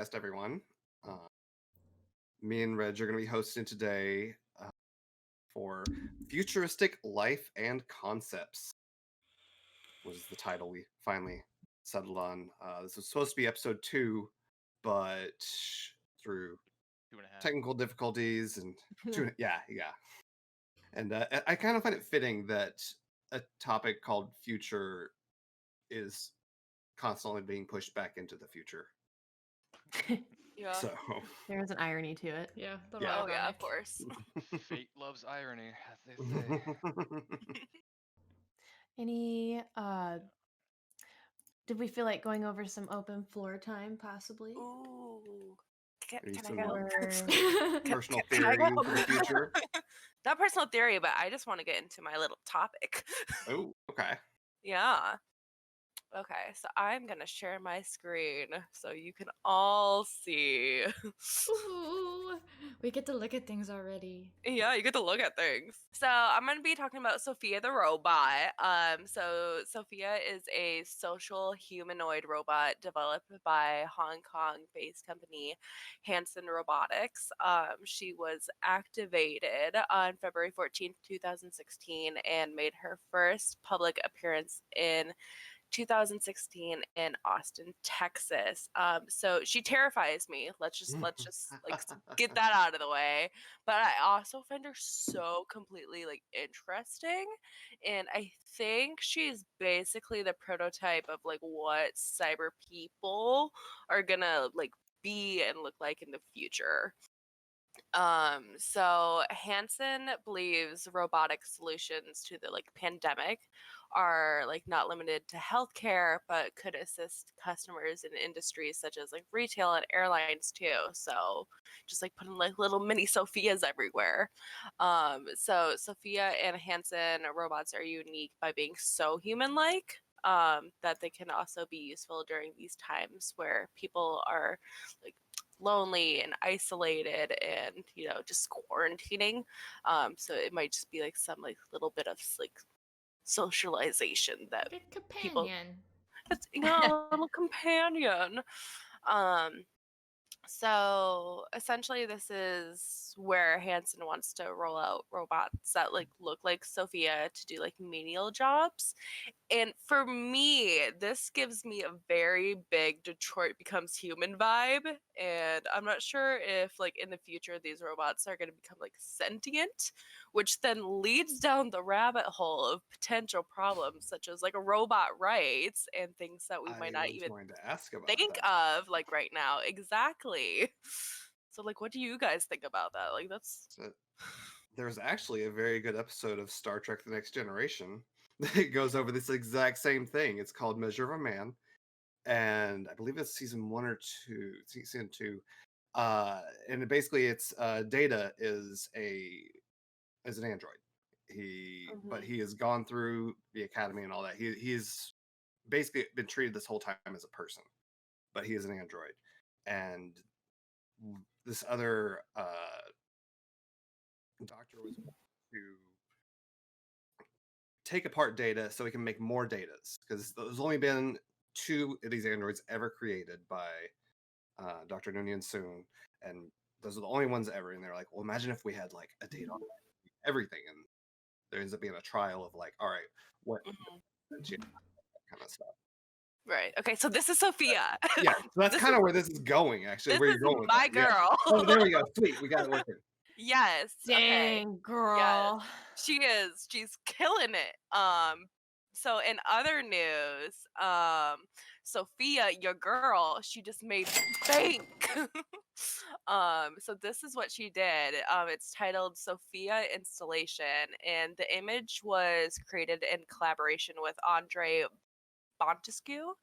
CLAMCAST, everyone. Me and Reg are going to be hosting today for Futuristic Life and Concepts, was the title we finally settled on. This was supposed to be episode 2, but through 2.5. technical difficulties and yeah. And I kind of find it fitting that a topic called future is constantly being pushed back into the future. Yeah. So There's an irony to it. Yeah. Yeah. Oh yeah, of course. Fate loves irony, as they say. Any did we feel like going over some open floor time possibly? Ooh. Maybe Can I some go? personal Can I theory go? for the future. Not personal theory, but I just want to get into my little topic. Oh, okay. Yeah. Okay, so I'm gonna share my screen so you can all see. Ooh, we get to look at things already. Yeah, you get to look at things. So I'm gonna be talking about Sophia the robot. So Sophia is a social humanoid robot developed by Hong Kong-based company Hanson Robotics. She was activated on February 14th, 2016, and made her first public appearance in 2016 in Austin, Texas. So she terrifies me. Let's just like get that out of the way. But I also find her so completely like interesting, and I think she's basically the prototype of like what cyber people are gonna like be and look like in the future. So Hansen believes robotic solutions to the like pandemic are like not limited to healthcare, but could assist customers in industries such as like retail and airlines too. So just like putting like little mini Sophias everywhere. So Sophia and Hansen robots are unique by being so human-like. That they can also be useful during these times where people are like lonely and isolated and just quarantining, so it might just be like some like little bit of like socialization that Good people companion. it's a little companion. So essentially this is where Hansen wants to roll out robots that like look like Sophia to do like menial jobs. And for me, this gives me a very big Detroit Becomes Human vibe. And I'm not sure if like in the future these robots are going to become like sentient, which then leads down the rabbit hole of potential problems such as like a robot rights and things that we might not even going to ask about think that. of like right now. Exactly. So like what do you guys think about that? Like that's There's actually a very good episode of Star Trek The Next Generation that goes over this exact same thing. It's called Measure of a Man, and I believe it's season 1 or 2, season 2. And basically it's Data is an android. But he has gone through the academy and all that. He's basically been treated this whole time as a person, but he is an android. And this other doctor was to take apart Data so he can make more Datas, because there's only been 2 of these androids ever created by Dr. Noonien Soon, and those are the only ones ever. And they're like, well, imagine if we had like a data on everything, and there ends up being a trial of like, all right, what kind of stuff. right. Okay, so this is Sophia. Yeah, so that's kind of where this is going, actually. This Where is you're going with my that. Yeah. girl. Oh, there we go. Sweet, we got it working. Yes. Okay. Dang, girl. She is. She's killing it. So in other news, Sophia, your girl, she just made bank. So this is what she did. It's titled Sophia Installation, and the image was created in collaboration with Andre Montesquieu,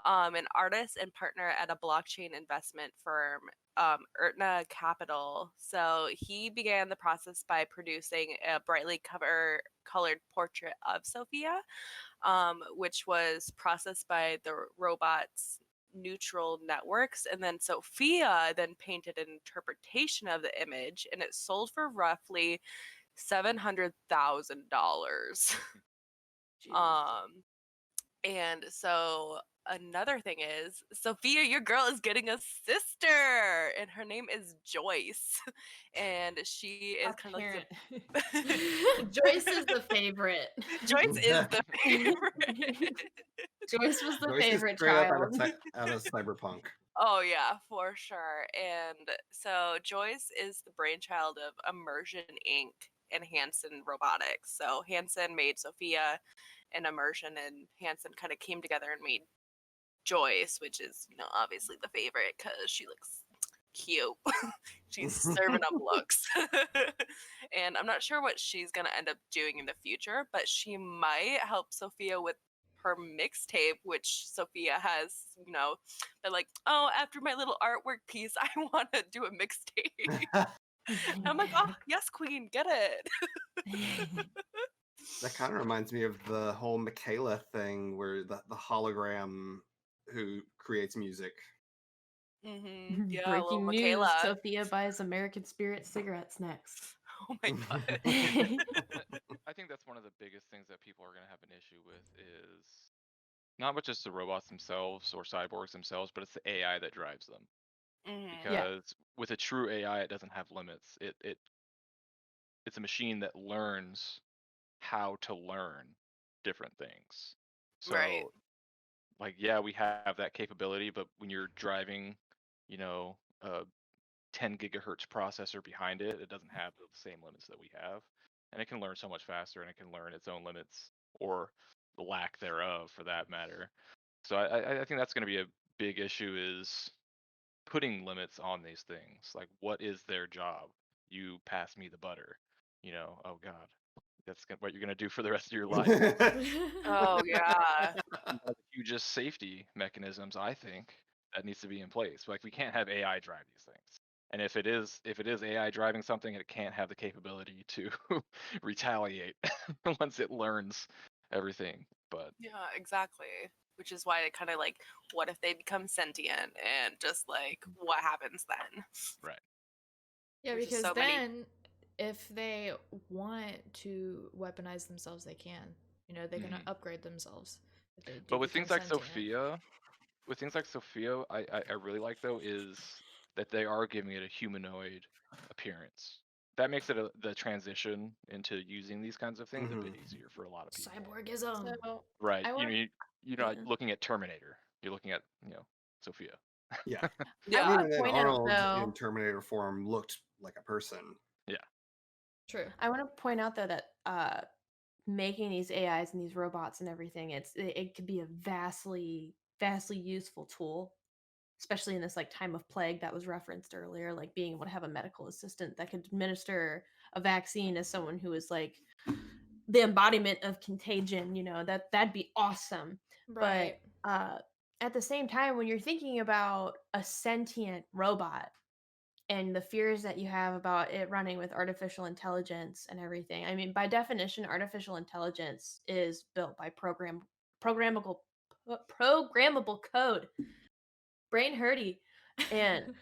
an artist and partner at a blockchain investment firm, Ertna Capital. So he began the process by producing a brightly colored portrait of Sophia, which was processed by the robot's neutral networks. And then Sophia then painted an interpretation of the image, and it sold for roughly $700,000. And so another thing is, Sophia, your girl is getting a sister, and her name is Joyce. And she is kind of like Apparent. the Joyce is the favorite. Joyce is the favorite. Joyce was the Joyce is favorite straight up child. out of Cyberpunk. Oh yeah, for sure. And so Joyce is the brainchild of Immersion Inc. and Hanson Robotics. So Hanson made Sophia, and Immersion and Hanson kind of came together and made Joyce, which is, obviously the favorite because she looks cute. She's serving up looks. And I'm not sure what she's going to end up doing in the future, but she might help Sophia with her mixtape, which Sophia has, they're like, oh, after my little artwork piece, I want to do a mixtape. And I'm like, oh, yes, queen, get it. That kind of reminds me of the whole Michaela thing where the hologram who creates music. Yeah, little Breaking news: Michaela. Sophia buys American Spirit cigarettes next. Oh my god. I think that's one of the biggest things that people are going to have an issue with is not just the robots themselves or cyborgs themselves, but it's the AI that drives them. Because with a true AI, it doesn't have limits. It's a machine that learns how to learn different things. So, Right. like, yeah, we have that capability, but when you're driving, a 10 gigahertz processor behind it, it doesn't have the same limits that we have. And it can learn so much faster, and it can learn its own limits or the lack thereof for that matter. So I think that's going to be a big issue is putting limits on these things. Like, what is their job? You pass me the butter. Oh God, that's what you're going to do for the rest of your life. Oh yeah. One of the hugest safety mechanisms, I think, that needs to be in place. Like, we can't have AI drive these things. And if it is AI driving something, it can't have the capability to retaliate once it learns everything. But Yeah, exactly. Which is why it kind of like, what if they become sentient and just like, what happens then? right. Yeah, There's just because so many- then if they want to weaponize themselves, they can. They can upgrade themselves. If they do But with become things like sentient. Sophia, I really like though is that they are giving it a humanoid appearance. That makes it the transition into using these kinds of things a bit easier for a lot of people. Cyborgism. So Right. I want. You're not Yeah. looking at Terminator. You're looking at, Sophia. Yeah. I Yeah. want Even to then, point out Arnold in though. Terminator form looked like a person. Yeah. True. I want to point out though that making these AIs and these robots and everything, it could be a vastly useful tool, especially in this like time of plague that was referenced earlier, like being able to have a medical assistant that could administer a vaccine as someone who is like the embodiment of contagion, that'd be awesome. Right. But at the same time, when you're thinking about a sentient robot and the fears that you have about it running with artificial intelligence and everything, I mean, by definition, artificial intelligence is built by programmable code. Brain hurty. And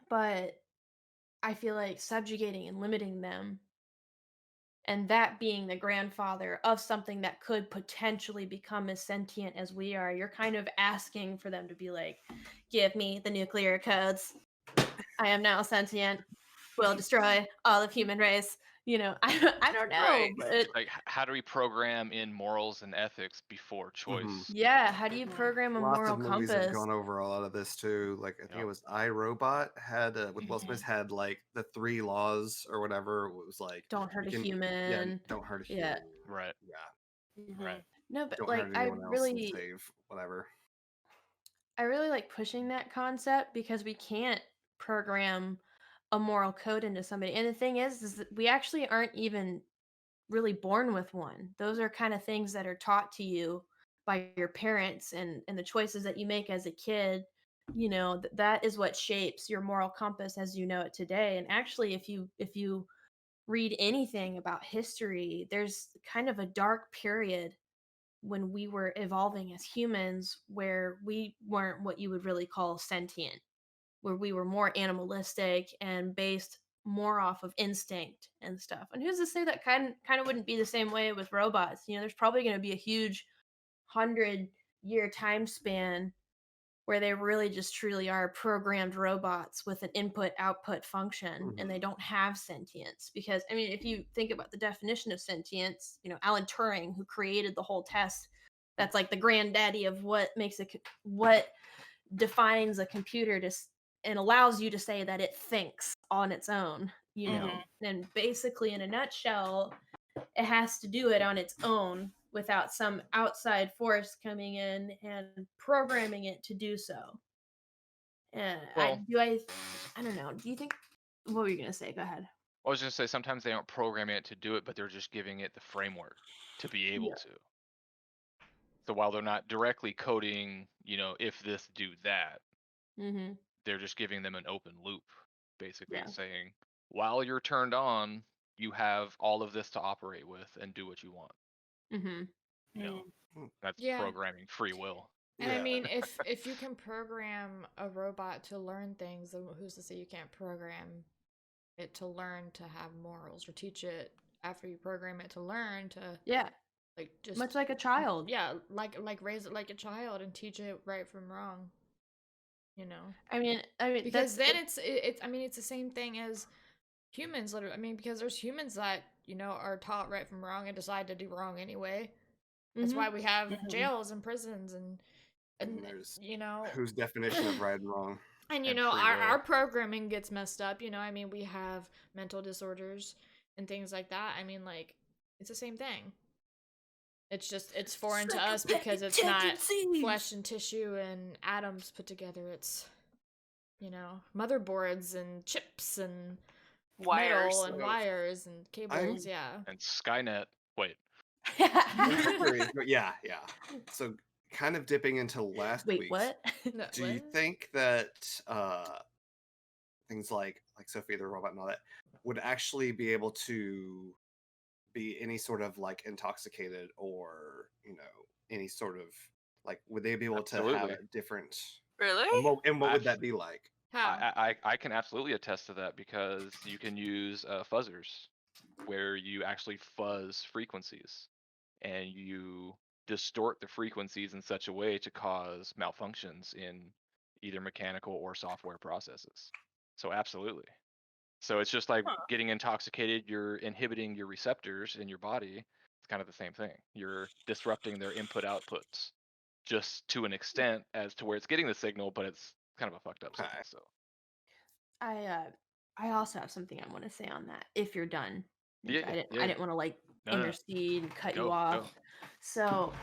but I feel like subjugating and limiting them, and that being the grandfather of something that could potentially become as sentient as we are, you're kind of asking for them to be like, give me the nuclear codes. I am now sentient. Will destroy all of human race. I don't know. Right. But Like, how do we program in morals and ethics before choice? yeah, how do you program a Lots moral of movies have compass? gone over a lot of this too. Like I think Yep. it was iRobot had with Will Smith had like the 3 laws or whatever. It was like Don't hurt a yeah, human. don't hurt a Yeah. human. Right. Yeah, Right. No, but don't like hurt anyone else and save whatever. I really like pushing that concept because we can't program a moral code into somebody. And the thing is that we actually aren't even really born with one. Those are kind of things that are taught to you by your parents, and the choices that you make as a kid. That is what shapes your moral compass as you know it today. And actually, if you read anything about history, there's kind of a dark period when we were evolving as humans where we weren't what you would really call sentient, where we were more animalistic and based more off of instinct and stuff. And who's to say that kind of wouldn't be the same way with robots? There's probably going to be a huge 100-year time span where they really just truly are programmed robots with an input output function and they don't have sentience. Because I mean, if you think about the definition of sentience, Alan Turing, who created the whole test, that's like the granddaddy of what defines a computer and allows you to say that it thinks on its own, and basically in a nutshell, it has to do it on its own without some outside force coming in and programming it to do so. And Well, I don't know. Do you think? What were you gonna say? Go ahead. I was going to say sometimes they aren't programming it to do it, but they're just giving it the framework to be able to. So while they're not directly coding, if this, do that, Mm-hmm. they're just giving them an open loop, basically Yeah. saying, while you're turned on, you have all of this to operate with and do what you want. Mm-hmm. That's Yeah. programming free will. And I mean, if you can program a robot to learn things, then who's to say you can't program it to learn to have morals, or teach it after you program it to learn to like just much like a child. Yeah, like raise it like a child and teach it right from wrong. I mean, because then it's I mean, it's the same thing as humans. Literally, I mean, because there's humans that are taught right from wrong and decide to do wrong anyway. That's why we have jails and prisons and there's whose definition of right and wrong. And our programming gets messed up. I mean, we have mental disorders and things like that. I mean, like, it's the same thing. It's foreign to us because it's not flesh and tissue and atoms put together. It's motherboards and chips and wires metal and wires and cables. And Skynet. Wait. Yeah. So kind of dipping into last week. What? Do you think that things like Sophia the robot and all that would actually be able to be any sort of like intoxicated, or any sort of like, would they be able to have a different? Really? And what would that be like? How? I can absolutely attest to that, because you can use fuzzers where you actually fuzz frequencies and you distort the frequencies in such a way to cause malfunctions in either mechanical or software processes. So absolutely. So it's just like getting intoxicated, you're inhibiting your receptors in your body. It's kind of the same thing. You're disrupting their input outputs just to an extent as to where it's getting the signal, but it's kind of a fucked up signal. So I also have something I want to say on that, if you're done. Yeah, I didn't want to intercede and cut you off. So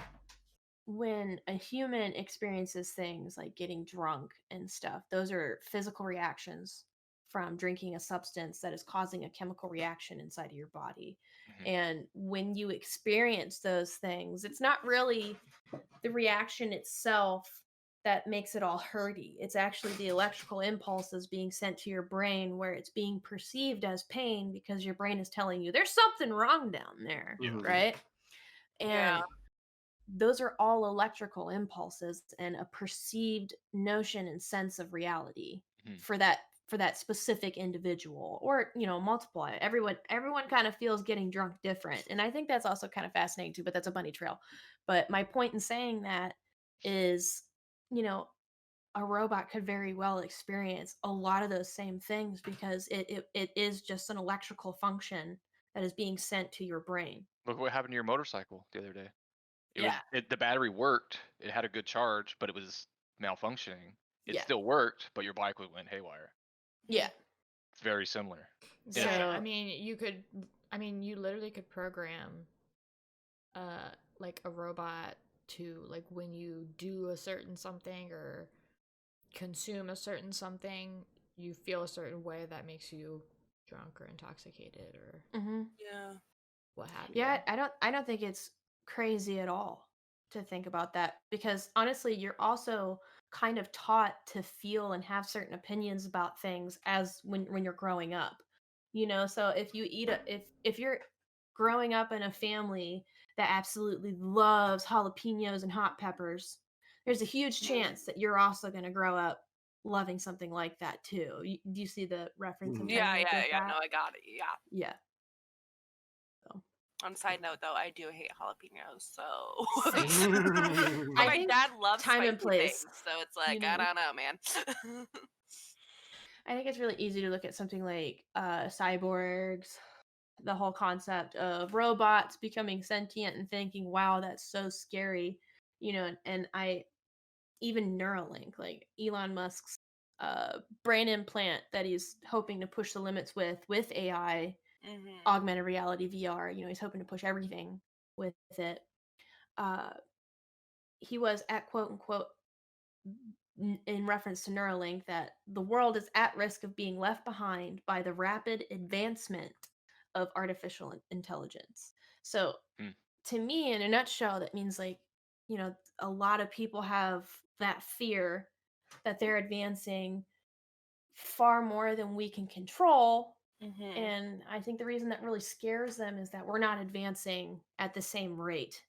when a human experiences things like getting drunk and stuff, those are physical reactions from drinking a substance that is causing a chemical reaction inside of your body. And when you experience those things, it's not really the reaction itself that makes it all hurty. It's actually the electrical impulses being sent to your brain, where it's being perceived as pain because your brain is telling you there's something wrong down there, right? And those are all electrical impulses and a perceived notion and sense of reality for that specific individual, or multiply. Everyone kind of feels getting drunk different, and I think that's also kind of fascinating too, but that's a bunny trail. But my point in saying that is, a robot could very well experience a lot of those same things, because it is just an electrical function that is being sent to your brain. Look what happened to your motorcycle the other day. The battery worked, it had a good charge, but it was malfunctioning. It still worked, but your bike went haywire. Yeah. It's very similar. So, I mean, you literally could program like a robot to, like, when you do a certain something or consume a certain something, you feel a certain way that makes you drunk or intoxicated or what have you. I don't think it's crazy at all to think about that, because honestly, you're also kind of taught to feel and have certain opinions about things as when you're growing up. So if you if you're growing up in a family that absolutely loves jalapenos and hot peppers, there's a huge chance that you're also going to grow up loving something like that too. Do you see the reference? Yeah. No, I got it. Yeah. Yeah. On side note, though, I do hate jalapenos, so. Same. But I my think dad loves time spicy and place, things, so it's like, you I know. don't know, man. I think it's really easy to look at something like cyborgs, the whole concept of robots becoming sentient and thinking, wow, that's so scary, you know, and I even Neuralink, like Elon Musk's brain implant that he's hoping to push the limits with AI, augmented reality, VR, you know, he's hoping to push everything with it. Uh, he was at quote unquote in reference to Neuralink that the world is at risk of being left behind by the rapid advancement of artificial intelligence. So, Mm. to me, in a nutshell, that means like, you know, a lot of people have that fear that they're advancing far more than we can control. And I think the reason that really scares them is that we're not advancing at the same rate.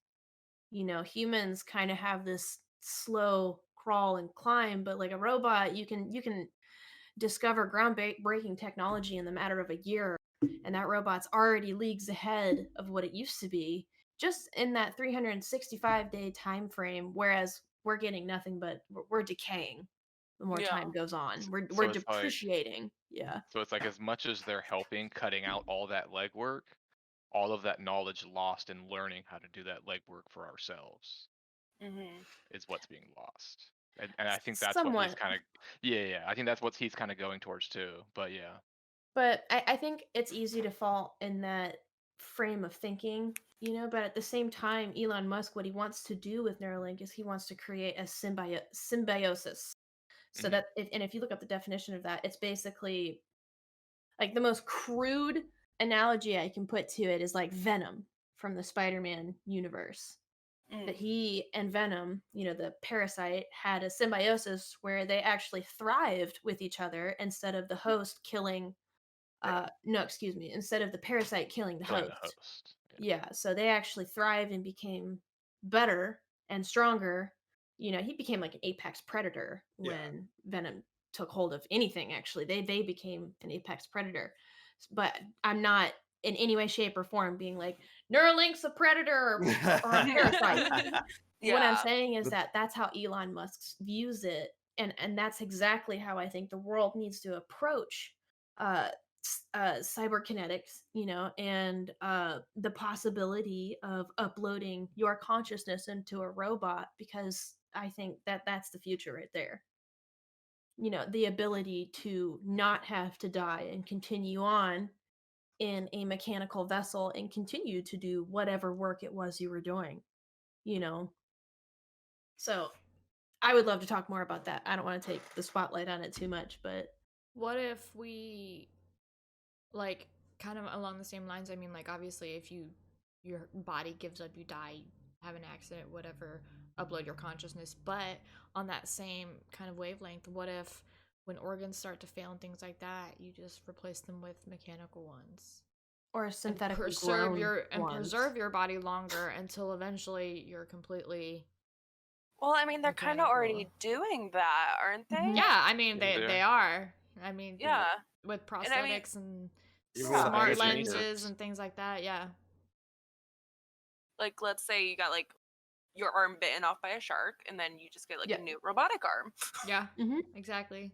You know, humans kind of have this slow crawl and climb, but like a robot, you can discover groundbreaking technology in the matter of a year, and that robot's already leagues ahead of what it used to be just in that 365-day time frame, whereas we're getting nothing but we're decaying the more Yeah. time goes on. We're So it's like, depreciating. Yeah. so it's like as much as they're helping cutting out all that legwork, all of that knowledge lost in learning how to do that legwork for ourselves is what's being lost. And I think that's what he's Somewhat. kind of, yeah, I think that's what he's kind of going towards too. But yeah, But I think it's easy to fall in that frame of thinking, you know, but at the same time, Elon Musk, what he wants to do with Neuralink is he wants to create a symbiosis. So hmm that, if you look up the definition of that, it's basically like the most crude analogy I can put to it is like Venom from the Spider-Man universe. That he and Venom, you know, the parasite, had a symbiosis where they actually thrived with each other instead of the host killing right, no, excuse me, instead of the parasite killing the killing the host. host. Yeah, so they actually thrived and became better and stronger. You know, he became like an apex predator Yeah. when Venom took hold of anything. Actually, they became an apex predator. But I'm not in any way, shape, or form being like Neuralink's a predator or a parasite. What I'm Yeah. saying is The- that that's how Elon Musk views it, and that's exactly how I think the world needs to approach uh cyberkinetics, you know, and the possibility of uploading your consciousness into a robot, because I think that that's the future right there. You know, the ability to not have to die and continue on in a mechanical vessel and continue to do whatever work it was you were doing, you know. So I would love to talk more about that. I don't want to take the spotlight on it too much, but What if we, like, kind of along the same lines? I mean, like, obviously, if your body gives up, you die, you have an accident, whatever, upload your consciousness. But on that same kind of wavelength, what if when organs start to fail and things like that, you just replace them with mechanical ones? or And synthetically preserve grown your ones. body longer until eventually you're completely Well, I mean, they're kind of already mechanical. doing that, aren't they? Mhm. Yeah, I mean Yeah, they are. I mean Yeah. with And I mean, prosthetics and Even yeah. with smart Bionic imaging lenses knees. and things like that. Yeah. Like, let's say you got like your arm bitten off by a shark, and then you just get like Yeah. a new robotic arm. Yeah. Mhm. Exactly.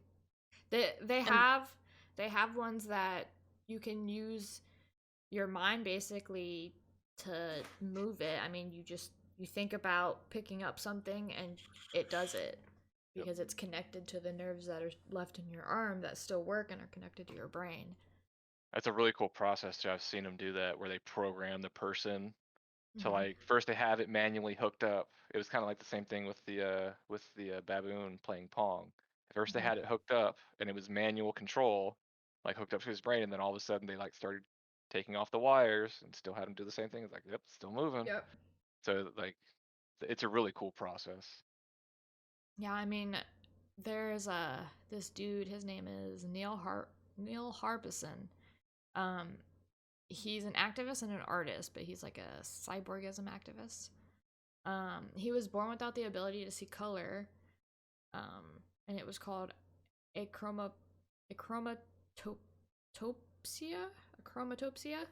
They And have ones that you can use your mind basically to move it. I mean, you think about picking up something and it does it Yep. because it's connected to the nerves that are left in your arm that still work and are connected to your brain. That's a really cool process too. I've seen them do that where they program the person to, Mhm. like, first they have it manually hooked up. It was kind of like the same thing with the baboon playing Pong. At first they Mhm. had it hooked up and it was manual control, like hooked up to his brain, and then all of a sudden they like started taking off the wires and still had him do the same thing. It's like, yep, still moving. Yep. So like, it's a really cool process. Yeah, I mean, there's this dude. His name is Neil Harbison. Um, he's an activist and an artist, but he's like a cyborgism activist. He was born without the ability to see color. And it was called achromatopsia, achromatopsia.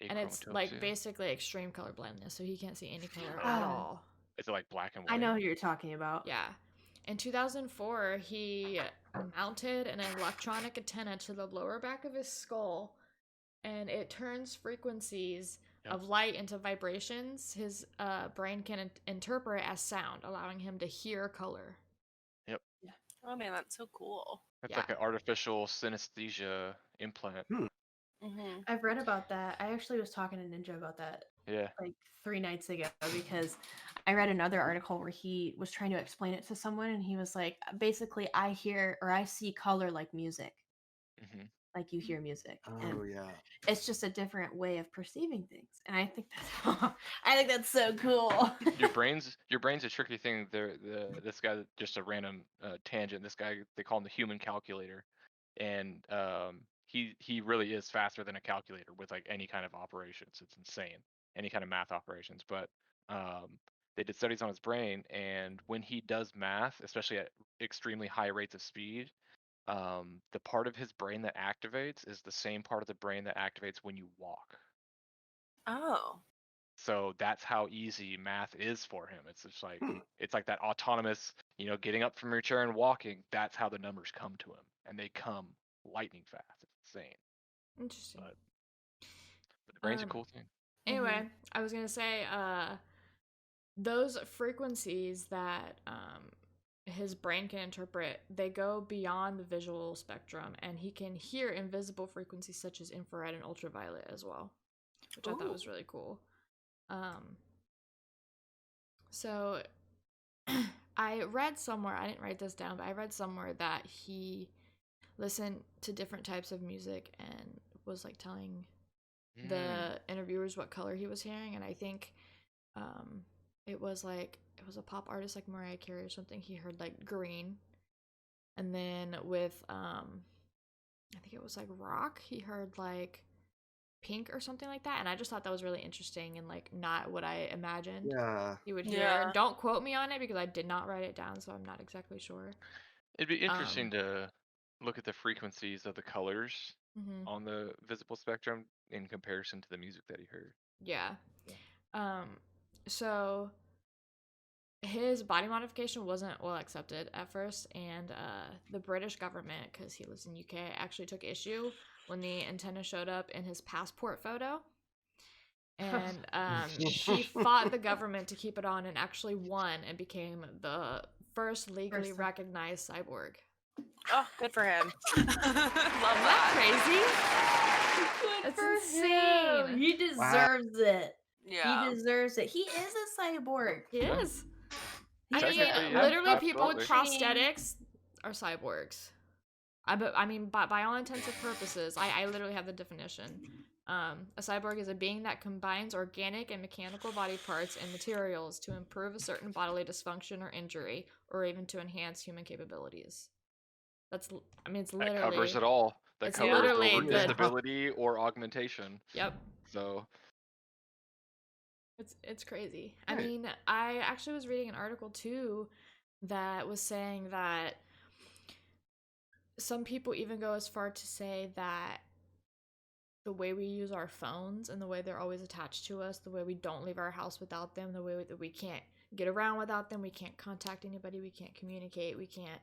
and it's Achromatopsia. like basically extreme color blindness, so he can't see any color Oh. at all. Is it like black and I white? know who you're talking about. Yeah. In 2004, he mounted an electronic antenna to the lower back of his skull, and it turns frequencies Yep. of light into vibrations his brain can interpret as sound, allowing him to hear color. Oh man, that's so cool. It's Yeah. like an artificial synesthesia implant. Mm-hmm. I've read about that. I actually was talking to Ninja about that Yeah. like 3 nights ago because I read another article where he was trying to explain it to someone and he was like, basically, I hear or I see color like music, hmm like you hear music. Oh And yeah. it's just a different way of perceiving things. And I think that's I think that's so cool. Your brain's a tricky thing. This guy, just a random tangent. This guy, they call him the human calculator, and he really is faster than a calculator with like any kind of operations. It's insane, any kind of math operations. But they did studies on his brain, and when he does math, especially at extremely high rates of speed, the part of his brain that activates is the same part of the brain that activates when you walk. Oh. So that's how easy math is for him. It's just like Hmm. it's like that autonomous, getting up from your chair and walking. That's how the numbers come to him, and they come lightning fast. It's insane. Interesting. But the brain's a Um, cool thing. Anyway, I was gonna say, those frequencies that his brain can interpret, they go beyond the visual spectrum, and he can hear invisible frequencies such as infrared and ultraviolet as well, which I thought was really cool. So I read somewhere, I didn't write this down, but I read somewhere that he listened to different types of music and was like telling the interviewers what color he was hearing, and I think it was a pop artist like Mariah Carey or something. He heard like green, and then with I think it was like rock, he heard like pink or something like that, and I just thought that was really interesting and like not what I imagined Yeah. he would hear. Yeah. Don't quote me on it because I did not write it down, so I'm not exactly sure. It'd be interesting to look at the frequencies of the colors on the visible spectrum in comparison to the music that he heard. Yeah. So his body modification wasn't well accepted at first, and the British government, because he lives in UK, actually took issue when the antenna showed up in his passport photo. And he fought the government to keep it on and actually won and became the first legally recognized cyborg. Oh, good for him. Love Isn't that. crazy? Good That's for insane. him. He deserves it. Yeah. He deserves it. He is a cyborg. He is. He Technically, is. yeah, Literally, people with absolutely. prosthetics are cyborgs. I mean, by all intents and purposes, I literally have the definition. A cyborg is a being that combines organic and mechanical body parts and materials to improve a certain bodily dysfunction or injury, or even to enhance human capabilities. It's literally... That covers it all. That it's covers literally over the- disability or augmentation. Yep. So It's crazy. I mean, I actually was reading an article too that was saying that some people even go as far to say that the way we use our phones and the way they're always attached to us, the way we don't leave our house without them, the way that we can't get around without them, we can't contact anybody, we can't communicate, we can't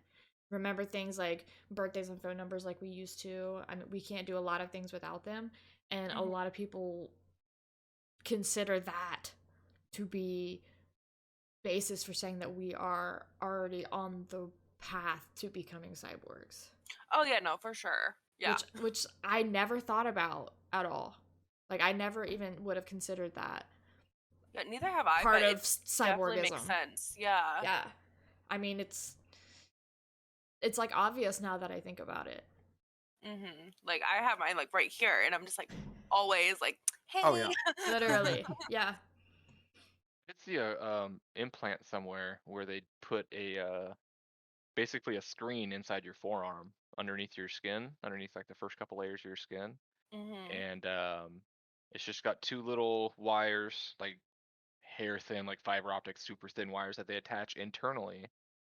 remember things like birthdays and phone numbers like we used to. I mean, we can't do a lot of things without them, and a lot of people consider that to be basis for saying that we are already on the path to becoming cyborgs. Oh yeah, no, for sure. Yeah. Which I never thought about at all. Like, I never even would have considered that. Yeah, neither have I. Part but of it definitely cyborgism. makes sense. Yeah. Yeah. I mean, it's like obvious now that I think about it. Like I have mine like right here, and I'm just like always like, hey. Oh, yeah. Literally. Yeah. I did see a implant somewhere where they put basically a screen inside your forearm underneath your skin, underneath like the first couple layers of your skin, and it's just got two little wires, like hair thin, like fiber optic, super thin wires that they attach internally,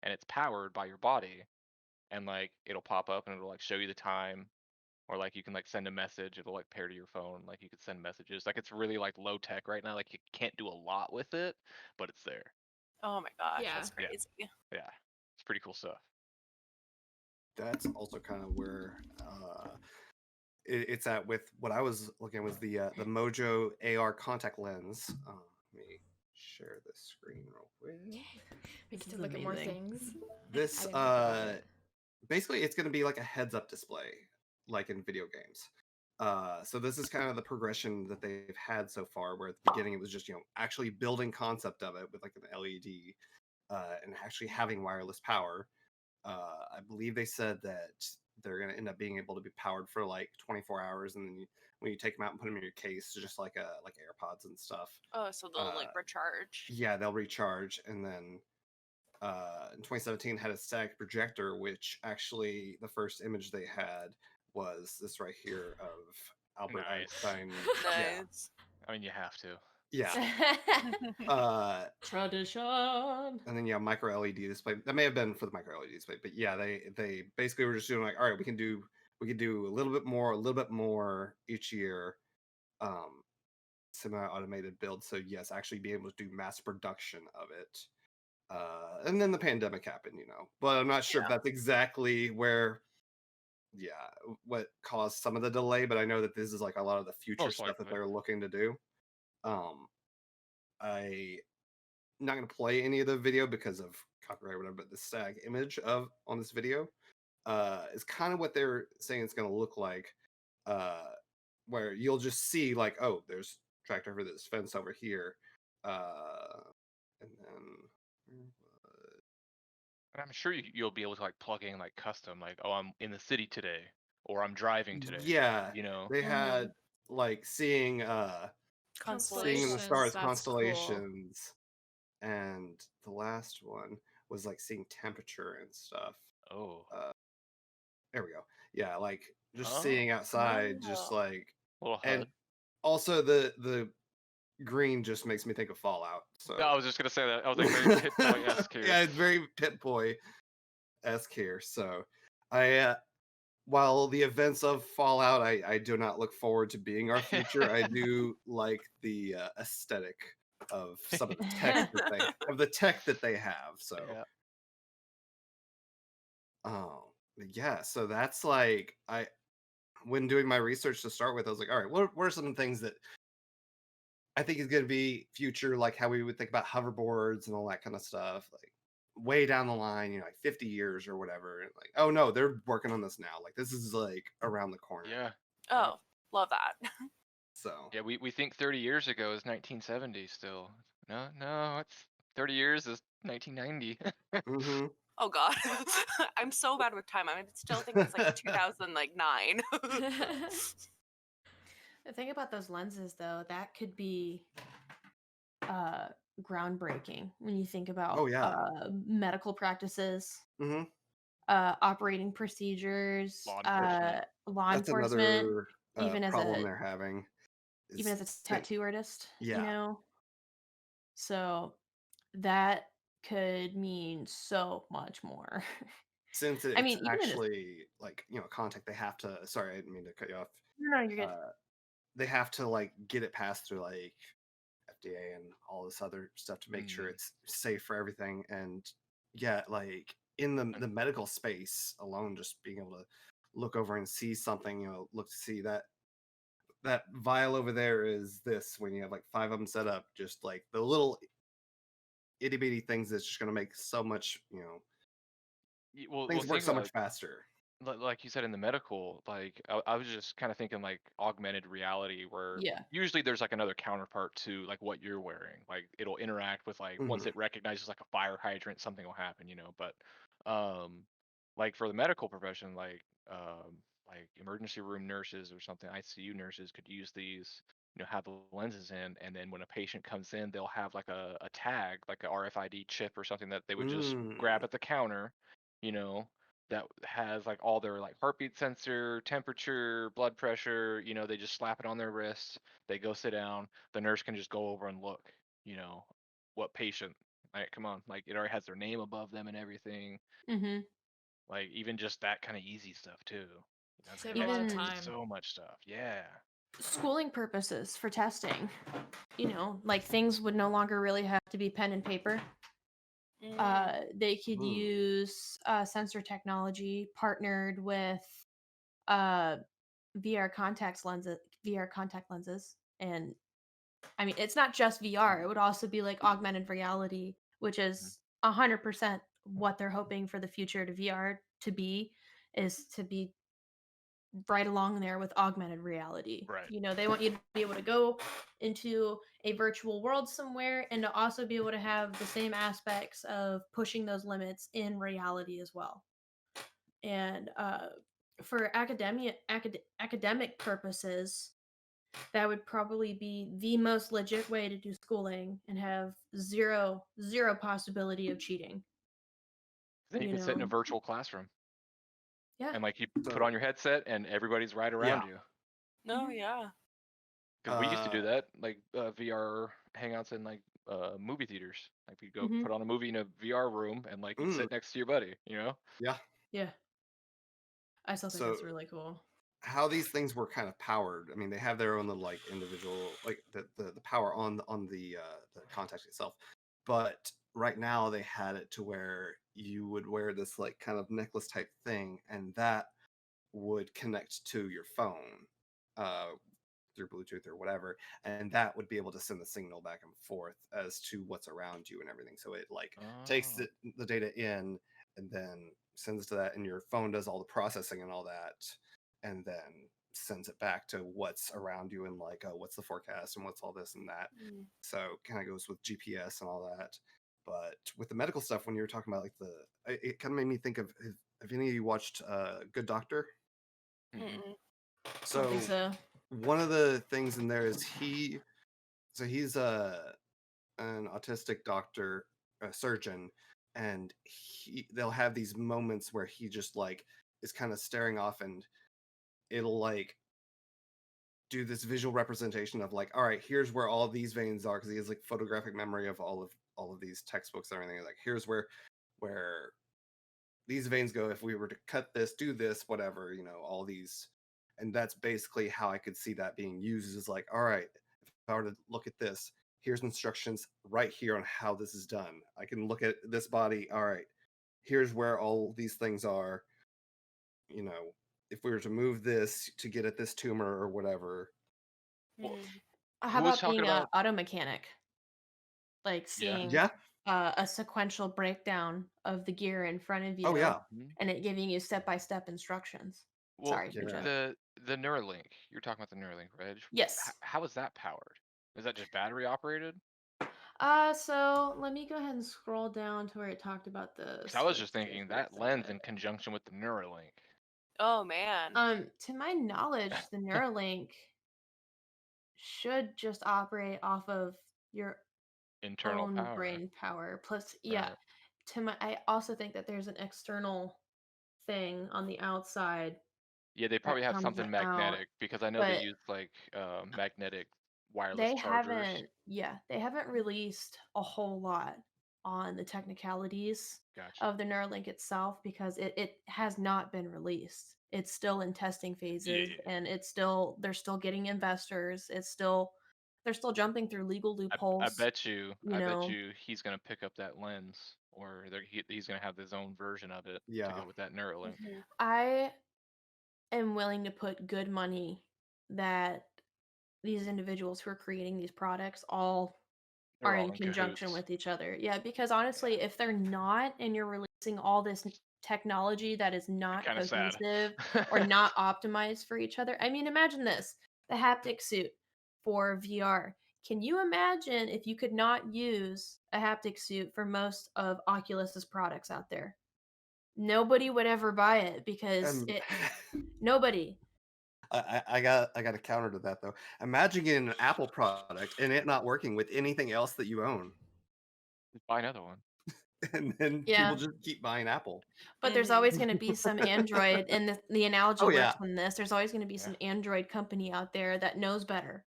and it's powered by your body, and like it'll pop up and it'll like show you the time, or like you can like send a message, it'll like pair to your phone, like you could send messages. Like it's really like low tech right now. Like you can't do a lot with it, but it's there. Oh my gosh, Yeah. that's Yeah. crazy. Yeah, it's pretty cool stuff. That's also kind of where it's at with what I was looking at was the Mojo AR contact lens. Let me share the screen real quick. We This get to is look at more amazing. things. This I didn't think about it. basically it's going to be like a heads-up display, like in video games. So this is kind of the progression that they've had so far. Where at the beginning it was just actually building concept of it with like an LED and actually having wireless power. I believe they said that they're going to end up being able to be powered for like 24 hours, and then when you take them out and put them in your case, just like AirPods and stuff. Oh, so they'll like recharge. Yeah, they'll recharge, and then in 2017 had a static projector, which actually the first image they had was this right here of Albert Nice. Einstein. Yeah, Nice. I mean, you have to. yeah. Tradition. And then micro LED display. That may have been for the micro LED display, but yeah, they basically were just doing like, all right, we can do a little bit more each year, semi-automated build. So yes, actually be able to do mass production of it. And then the pandemic happened, but I'm not sure if that's exactly where, what caused some of the delay. But I know that this is like a lot of the future Most stuff that likely. they're looking to do. I'm not going to play any of the video because of copyright or whatever, but the static image on this video is kind of what they're saying it's going to look like, where you'll just see like, oh, there's tractor over this fence over here, and then And I'm sure you'll be able to like plug in like custom, like, oh, I'm in the city today, or I'm driving today. yeah, You know. they had like seeing in the stars, That's cool. constellations, and the last one was like seeing temperature and stuff. Oh. There we go. Yeah, like just seeing outside, just like, Little and HUD. also the green just makes me think of Fallout. So No, I was just gonna say that. I was like very Pit Boy esque here. yeah, it's very Pit Boy esque here. So I, while the events of Fallout, I do not look forward to being our future. I do like the aesthetic of some of the tech that they have. So yeah, so that's like when doing my research to start with, I was like, all right, what are some things that I think is going to be future, like how we would think about hoverboards and all that kind of stuff, like way down the line, like 50 years or whatever. And like, oh no, they're working on this now. Like this is like around the corner. Yeah. Oh, love that. So yeah, we think 30 years ago is 1970 still. No, it's 30 years is 1990. mm-hmm. Oh god, I'm so bad with time. I still think it's like 2009. The thing about those lenses, though, that could be groundbreaking when you think about medical practices, operating procedures, law That's enforcement, another even as problem they're having. Even as a tattoo artist, yeah. So that could mean so much more. Since it's actually like contact, they have to. Sorry, I didn't mean to cut you off. No, you're good. They have to like get it passed through like FDA and all this other stuff to make sure it's safe for everything. And yeah, like in the medical space alone, just being able to look over and see something, look to see that vial over there is this, when you have like 5 of them set up, just like the little itty bitty things that's just going to make so much, things work so much faster. Like you said in the medical, like I was just kind of thinking like augmented reality, where usually there's like another counterpart to like what you're wearing. Like it'll interact with like once it recognizes like a fire hydrant, something will happen, But like for the medical profession, like emergency room nurses or something, ICU nurses could use these, have the lenses in, and then when a patient comes in, they'll have like a tag, like a RFID chip or something that they would just grab at the counter, that has like all their like heartbeat sensor, temperature, blood pressure, they just slap it on their wrist, they go sit down, the nurse can just go over and look, what patient, like, come on, like it already has their name above them and everything. Like even just that kind of easy stuff too, That's Save gonna a lot of expedite time. so much stuff. Yeah. schooling purposes for testing. Like things would no longer really have to be pen and paper. They could use sensor technology partnered with uh, VR contact lenses, and I mean it's not just VR. It would also be like augmented reality, which is 100% what they're hoping for the future to VR to be, is to be right along there with augmented reality. Right. They want you to be able to go into a virtual world somewhere and to also be able to have the same aspects of pushing those limits in reality as well. And for academic purposes, that would probably be the most legit way to do schooling and have zero possibility of cheating. Then you You can sit in a know? virtual classroom Yeah. and like you put So on your headset and everybody's right around yeah. you. No, Mhm. yeah. Because we used to do Uh, that, like VR hangouts in like movie theaters. Like we'd go Mhm. put on a movie in a VR room and like you'd mm, sit next to your buddy, you know? yeah. Yeah. I still think So that's really cool. how these things were kind of powered. I mean, they have their own little like individual like the power on the contact itself. But right now they had it to where you would wear this like kind of necklace type thing, and that would connect to your phone uh, through Bluetooth or whatever, and that would be able to send the signal back and forth as to what's around you and everything. So it like takes Oh. the data in and then sends it to that, and your phone does all the processing and all that, and then sends it back to what's around you and like what's the forecast and what's all this and that. So kind of goes with GPS and all that. But with the medical stuff, when you were talking about like it kind of made me think of have any of you watched Good Doctor? Mhm. Mm-mm. I don't think So so. one of the things in there is he's an autistic doctor, a surgeon, and they'll have these moments where he just like is kind of staring off, and it'll like do this visual representation of like, all right, here's where all these veins are, because he has like photographic memory of all of these textbooks and everything. Like here's where these veins go if we were to cut this, do this, whatever, all these. And that's basically how I could see that being used, is like, all right, if I were to look at this, here's instructions right here on how this is done. I can look at this body, all right, here's where all these things are, you know, if we were to move this to get at this tumor or whatever. Well, How who was about talking being a about? auto mechanic? Like Yeah. seeing Yeah. a sequential breakdown of the gear in front of Oh you yeah. Mhm. and it giving you step-by-step instructions. Well, Sorry to Yeah. interrupt. the Neuralink. You're talking about the Neuralink, right? Yes. How is that powered? Is that just battery operated? So let me go ahead and scroll down to where it talked about the Because I was just switches thinking for a that lens second. in conjunction with the Neuralink. Oh man. To my knowledge, the Neuralink should just operate off of your Internal own power. brain power. Plus, yeah, Right. I also think that there's an external thing on the outside Yeah, they that probably have comes something out, magnetic because I know they but use like magnetic wireless chargers. they haven't released a whole lot on the technicalities Gotcha. of the Neuralink itself because it has not been released. It's still in testing phases Yeah. and they're still getting investors. They're still jumping through legal I loopholes, bet you, you I bet know. you he's gonna pick up that lens, or he's gonna have his own version of it to Yeah. go with that Neuralink. I am willing to put good money that these individuals who are creating these products all They're are all in in conjunction cahoots. with each other. Yeah, because Yeah. honestly, if they're not and you're releasing all this technology that is not Kind of sad. cohesive or not optimized for each other, I mean, imagine this, the haptic suit for VR. Can you imagine if you could not use a haptic suit for most of Oculus's products out there? Nobody would ever buy it because And nobody. I got a counter to that though. Imagine getting an Apple product and it not working with anything else that you own, Just buy another one. and then people Yeah. just keep buying Apple. But there's always going to be some Android, and the analogy Oh works yeah, in this. There's always going to be Yeah. some Android company out there that knows better,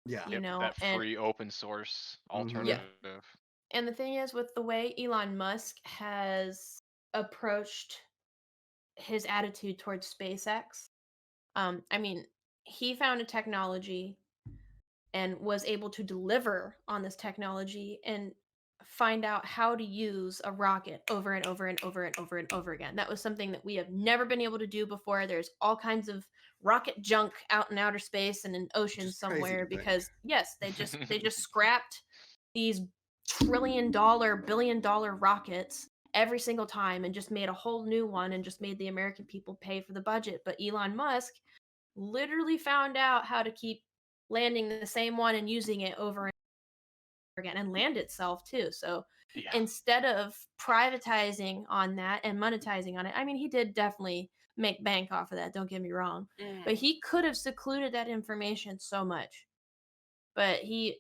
yeah. you Yep. know. That free open source Hmm. Yeah, alternative. and the thing is, with the way Elon Musk has approached his attitude towards SpaceX, I mean, he found a technology and was able to deliver on this technology and find out how to use a rocket over and over and over and over and over again. That was something that we have never been able to do before. There's all kinds of rocket junk out in outer space and in Which oceans is crazy to somewhere think. because yes, they just scrapped these trillion-dollar, billion-dollar rockets every single time and just made a whole new one and just made the American people pay for the budget. But Elon Musk literally found out how to keep landing the same one and using it over and over again and land itself too. So Yeah. instead of privatizing on that and monetizing on it, I mean, he did definitely make bank off of that, don't get me wrong. But he could have secluded that information so much. But he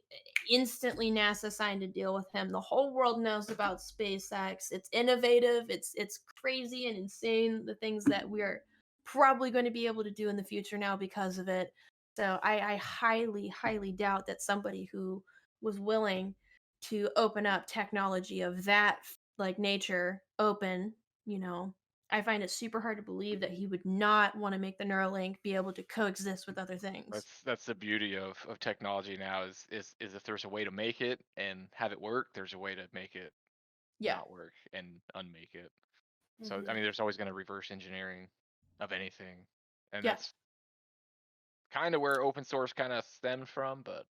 instantly NASA signed a deal with him. The whole world knows about SpaceX. It's innovative. It's crazy and insane the things that we're probably going to be able to do in the future now because of it. So I highly, highly doubt that somebody who was willing to open up technology of that like nature open, I find it super hard to believe that he would not want to make the Neuralink be able to coexist with other things. That's the beauty of technology now is if there's a way to make it and have it work, there's a way to make it Yeah. not work and unmake it. So I mean, there's always going to reverse engineering of anything, and Yeah. that's kind of where open source kind of stemmed from. But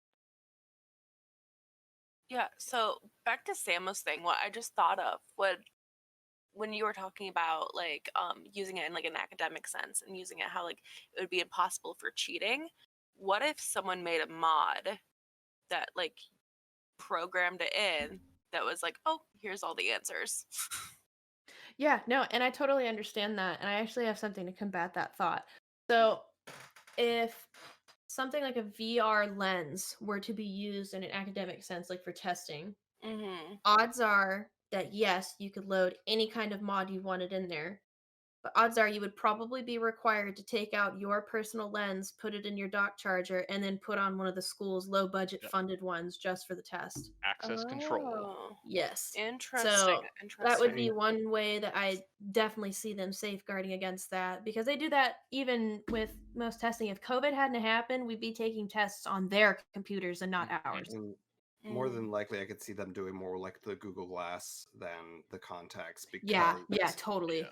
Yeah, so back to Samus thing, what I just thought of when you were talking about like using it in like an academic sense and using it how like it would be impossible for cheating. What if someone made a mod that like programmed it in that was like, oh, here's all the answers. Yeah, no, and I totally understand that. And I actually have something to combat that thought. So, if something like a VR lens were to be used in an academic sense, like for testing, odds are that yes, you could load any kind of mod you wanted in there. But odds are you would probably be required to take out your personal lens, put it in your dock charger, and then put on one of the school's low budget Yep. funded ones just for the test. access control. Oh, Yes. interesting. So that would be Interesting. one way that I definitely see them safeguarding against that because they do that even with most testing. If COVID hadn't happened, we'd be taking tests on their computers and not ours. And more than likely, I could see them doing more like the Google Glass than the contacts because Yeah, totally.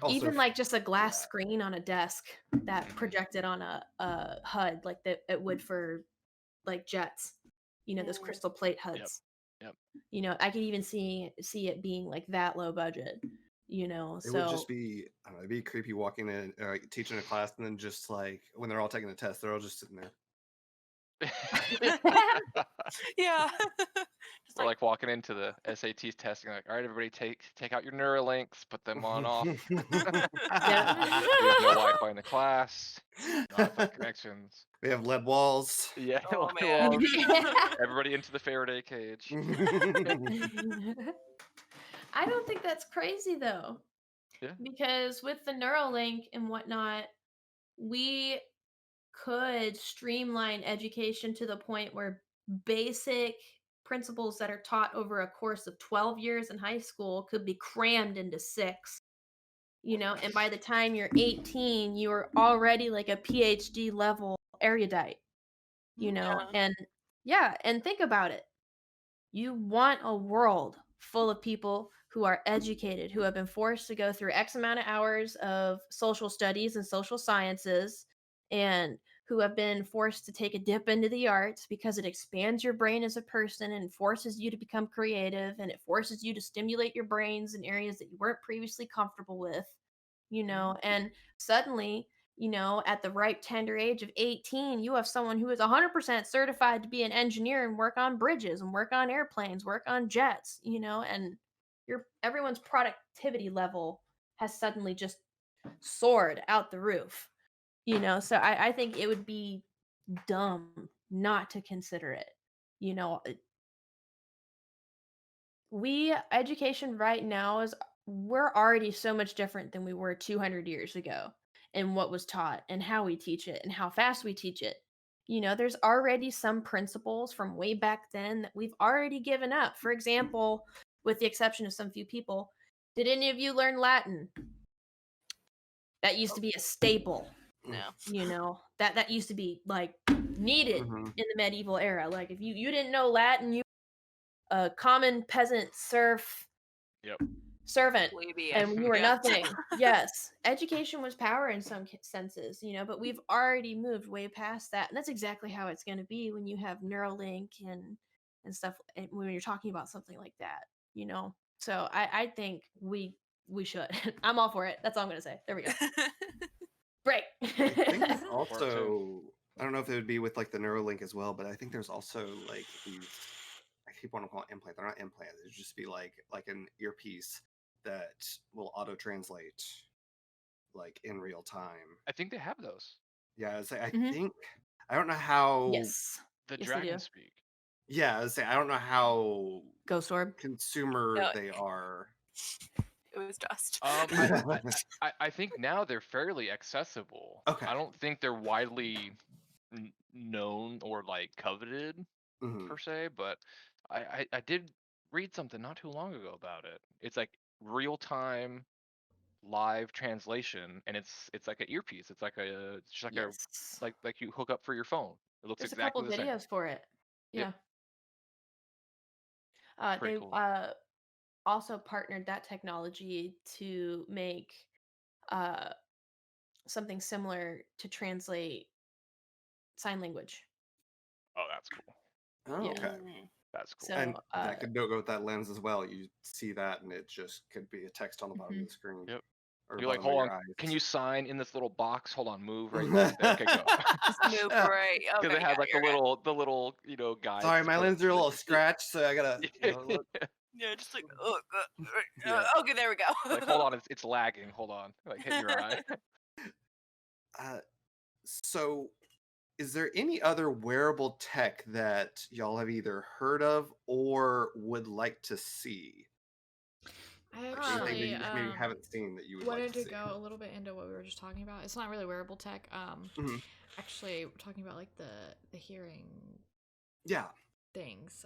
also Even like just a glass yeah. screen on a desk that projected on a HUD like that it would for like jets, those crystal plate HUDs. Yep. I could even see it being like that low budget. It So would just be, I don't know, it'd be creepy walking in, teaching a class, and then just like when they're all taking a test, they're all just sitting there. Yeah. Or like walking into the SATs testing, like, all right, everybody take out your Neuralinks, put them on off. We have no Wi-Fi in the class, no Wi-Fi connections. We have lead walls. Yeah, Oh, lead man. walls. Everybody into the Faraday cage. I don't think that's crazy though. Yeah. Because with the Neuralink and whatnot, we could streamline education to the point where basic principles that are taught over a course of 12 years in high school could be crammed into 6. And by the time you're 18, you're already like a PhD level erudite, and think about it. You want a world full of people who are educated, who have been forced to go through X amount of hours of social studies and social sciences, and who have been forced to take a dip into the arts because it expands your brain as a person and forces you to become creative and it forces you to stimulate your brains in areas that you weren't previously comfortable with, and suddenly at the ripe tender age of 18, you have someone who is 100% certified to be an engineer and work on bridges and work on airplanes, work on jets, and everyone's productivity level has suddenly just soared out the roof. So I think it would be dumb not to consider it. Education right now we're already so much different than we were 200 years ago in what was taught and how we teach it and how fast we teach it. There's already some principles from way back then that we've already given up. For example, with the exception of some few people, did any of you learn Latin? That used to be a staple. No. You know, that used to be like needed Mhm. in the medieval era. Like if you didn't know Latin, you a common peasant Yep. servant, Plebeian. and you were Yes. nothing. Yes, education was power in some senses, you know, but we've already moved way past that, and that's exactly how it's going to be when you have Neuralink and stuff, and when you're talking about something like that, you know. So I think we should. I'm all for it. That's all I'm going to say. There we go. Break. I think there's For it too. also, I don't know if it would be with like the Neuralink as well, but I think there's also like these, I keep wanting to call it implant. They're not implants. It'd just be like an earpiece that will auto translate like in real time. I think they have those. Yeah, I Mhm. think I don't know how. Yes. The Yes, they do. Dragon Speak. Yeah, I don't know how Ghost orb. consumer No. they are. It was dust. I think now they're fairly accessible. Okay. I don't think they're widely known or like coveted Mhm. per se, but I did read something not too long ago about it. It's like real time live translation, and it's like an earpiece. It's like just like Yes. like you hook up for your phone. It looks There's a couple exactly the same. videos for it. Yep. Yeah. Pretty They cool. also partnered that technology to make uh, something similar to translate sign language. Oh, that's cool. Oh, Yeah. okay. That's cool. So And that could go with that lens as well. You see that, and it just could be a text on the bottom of the screen. Yep. Or You're like, bottom of hold your on, eyes. can you sign in this little box? Hold on, move right there. Okay, go. Just move right. Because Okay, it had yeah, like the you're good. little guide. Sorry, my lenses are a little scratched, so I gotta. Look. Yeah, just like Yeah. okay, there we go. Like, hold on, it's lagging. Hold on, like hit your eye. So, is there any other wearable tech that y'all have either heard of or would like to see? I Like anything that actually you maybe haven't seen that you would wanted like to to see? go a little bit into what we were just talking about. It's not really wearable tech. Mhm. Actually, we're talking about like the hearing Yeah. things,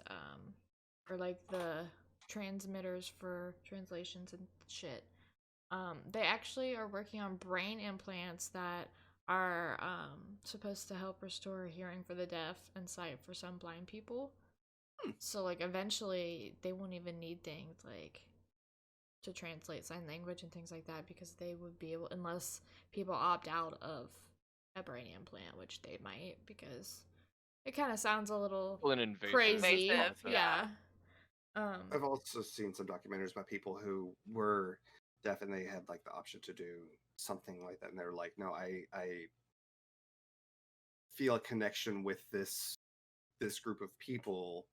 or like the transmitters for translations and shit. They actually are working on brain implants that are supposed to help restore hearing for the deaf and sight for some blind people. So like eventually they won't even need things like to translate sign language and things like that, because they would be able, unless people opt out of a brain implant, which they might, because it kind of sounds a little Well, an invasive. crazy. Invasive, Yeah. I've also seen some documentaries about people who were deaf and they had like the option to do something like that, and they were like, "No, I feel a connection with this group of people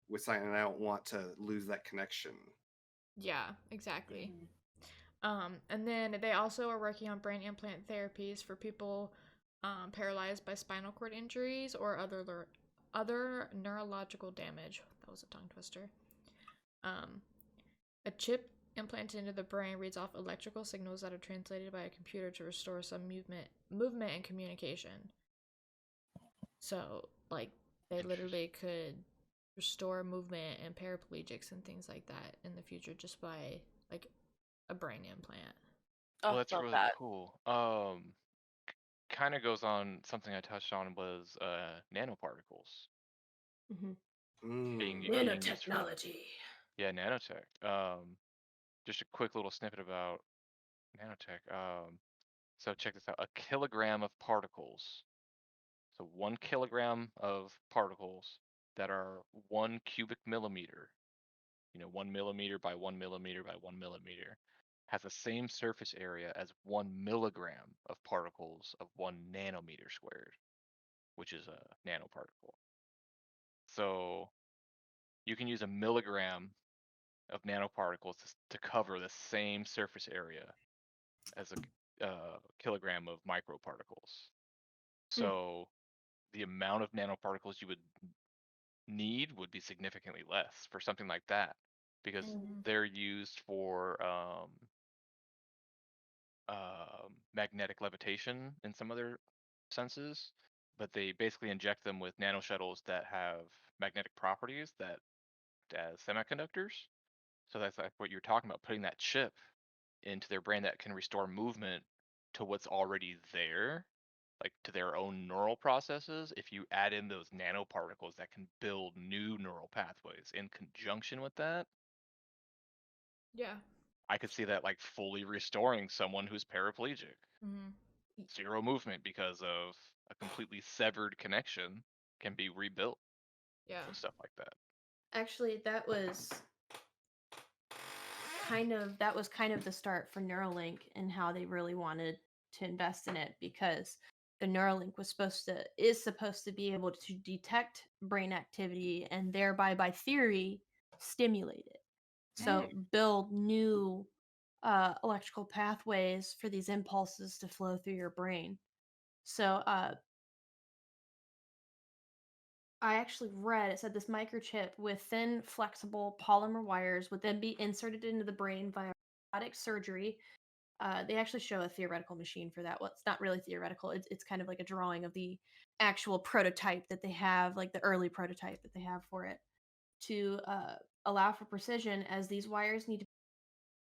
with sign, and I don't want to lose that connection." Yeah, exactly. And then they also are working on brain implant therapies for people paralyzed by spinal cord injuries or other neurological damage. That was a tongue twister. A chip implanted into the brain reads off electrical signals that are translated by a computer to restore some movement and communication. So, like, they literally could restore movement and paraplegics and things like that in the future just by like a brain implant. Oh, Well, that's love really that. cool. Kind of goes on something I touched on was nanoparticles being used for that. Yeah, nanotech. Just a quick little snippet about nanotech. So check this out: a kilogram of particles. So 1 kilogram of particles that are 1 cubic millimeter. 1 millimeter by 1 millimeter by 1 millimeter, has the same surface area as 1 milligram of particles of 1 nanometer squared, which is a nanoparticle. So you can use a milligram of nanoparticles to cover the same surface area as a kilogram of microparticles. So the amount of nanoparticles you would need would be significantly less for something like that, because they're used for magnetic levitation in some other senses, but they basically inject them with nanoshuttles that have magnetic properties that as semiconductors. So that's like what you're talking about, putting that chip into their brain that can restore movement to what's already there, like to their own neural processes, if you add in those nanoparticles that can build new neural pathways in conjunction with that, Yeah. I could see that like fully restoring someone who's paraplegic. Mm-hmm. Zero movement because of a completely severed connection can be rebuilt Yeah. with stuff like that. Actually, that was kind of the start for Neuralink and how they really wanted to invest in it, because the Neuralink is supposed to be able to detect brain activity and thereby, by theory, stimulate it. So build new electrical pathways for these impulses to flow through your brain. So I actually read it said this microchip with thin, flexible polymer wires would then be inserted into the brain via robotic surgery. They actually show a theoretical machine for that. Well, it's not really theoretical. It's kind of like a drawing of the actual prototype that they have, like the early prototype that they have for it, to allow for precision, as these wires need to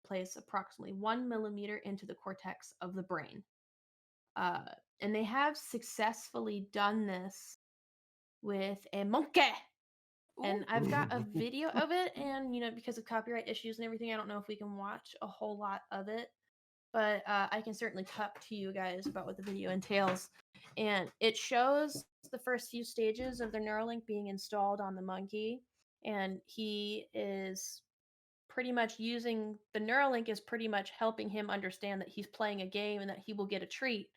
place approximately 1 millimeter into the cortex of the brain. Uh, and they have successfully done this with a monkey. And I've got a video of it, and because of copyright issues and everything, I don't know if we can watch a whole lot of it, but I can certainly talk to you guys about what the video entails. And it shows the first few stages of the Neuralink being installed on the monkey, and he is pretty much using the Neuralink is pretty much helping him understand that he's playing a game and that he will get a treat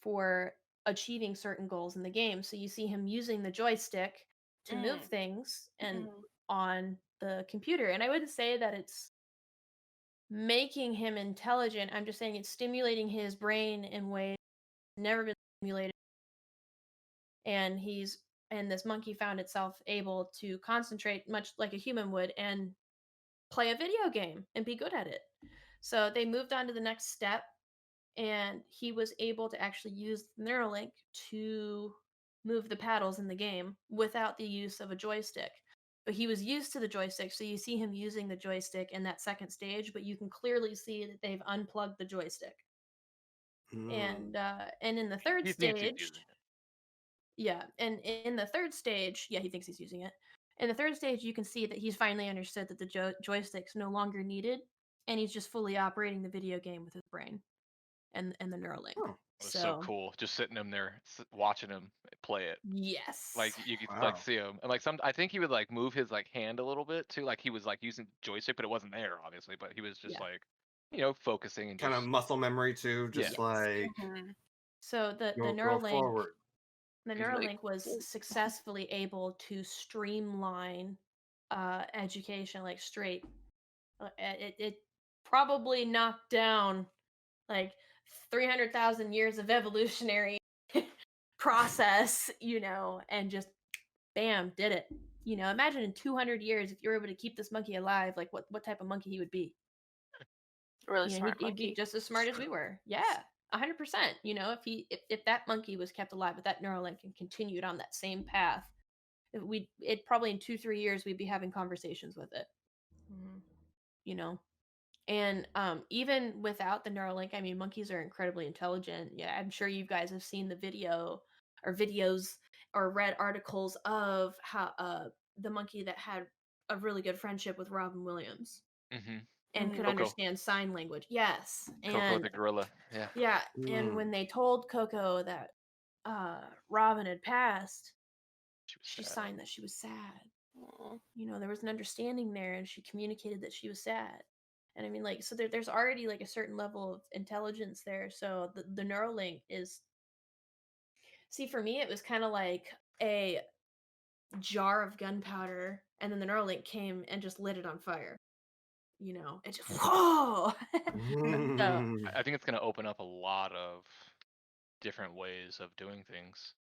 for achieving certain goals in the game. So you see him using the joystick to move things and on the computer. And I wouldn't say that it's making him intelligent. I'm just saying it's stimulating his brain in ways never been stimulated. And this monkey found itself able to concentrate much like a human would and play a video game and be good at it. So they moved on to the next step, and he was able to actually use the Neuralink to move the paddles in the game without the use of a joystick. But he was used to the joystick, so you see him using the joystick in that second stage, but you can clearly see that they've unplugged the joystick. And in the third He thinks he's stage, using it. yeah, and in the third stage, yeah, he thinks he's using it. In the third stage, you can see that he's finally understood that the joystick's no longer needed, and he's just fully operating the video game with his brain and the Neuralink. Oh, It was so cool, just sitting him there, watching him play it. Yes. Like you could Wow. like see him, and like I think he would like move his like hand a little bit too, like he was like using joystick, but it wasn't there obviously, but he was just Yeah. like, focusing and Kind of just muscle memory too, just Yes. like So the go Neuralink forward. the He's really Neuralink was successfully able to streamline education like straight. It probably knocked down like 300,000 years of evolutionary process, and just bam, did it. Imagine in 200 years if you were able to keep this monkey alive, like what type of monkey he would be. Really smart He'd be monkey. just as smart as we were. Yeah, 100%. If that monkey was kept alive with that Neuralink and continued on that same path, it probably in 2-3 years we'd be having conversations with it. And even without the Neuralink, I mean, monkeys are incredibly intelligent. Yeah, I'm sure you guys have seen the videos or read articles of how the monkey that had a really good friendship with Robin Williams and could Coco. understand sign language. Yes, Coco and the gorilla. Yeah. yeah, and when they told Coco that Robin had passed, she sad. signed that she was sad. There was an understanding there, and she communicated that she was sad. And I mean, like, so there's already like a certain level of intelligence there. So the Neuralink is, see, for me, it was kind of like a jar of gunpowder, and then the Neuralink came and just lit it on fire. It just whoa. So, I think it's going to open up a lot of different ways of doing things.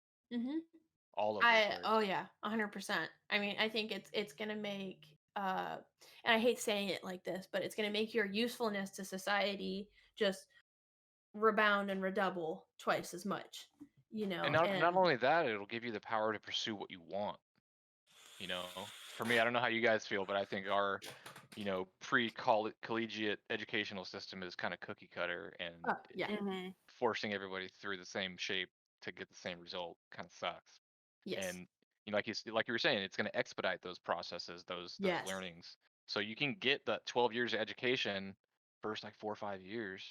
All of these ways. Oh yeah, 100%. I mean, I think it's gonna make and I hate saying it like this, but it's gonna make your usefulness to society just rebound and redouble twice as much. And not only that, it'll give you the power to pursue what you want. For me, I don't know how you guys feel, but I think our, pre-collegiate educational system is kind of cookie cutter and yeah. forcing everybody through the same shape to get the same result kind of sucks. Yes. And like you were saying, it's going to expedite those processes, those Yes. learnings. So you can get the 12 years of education first like 4 or 5 years.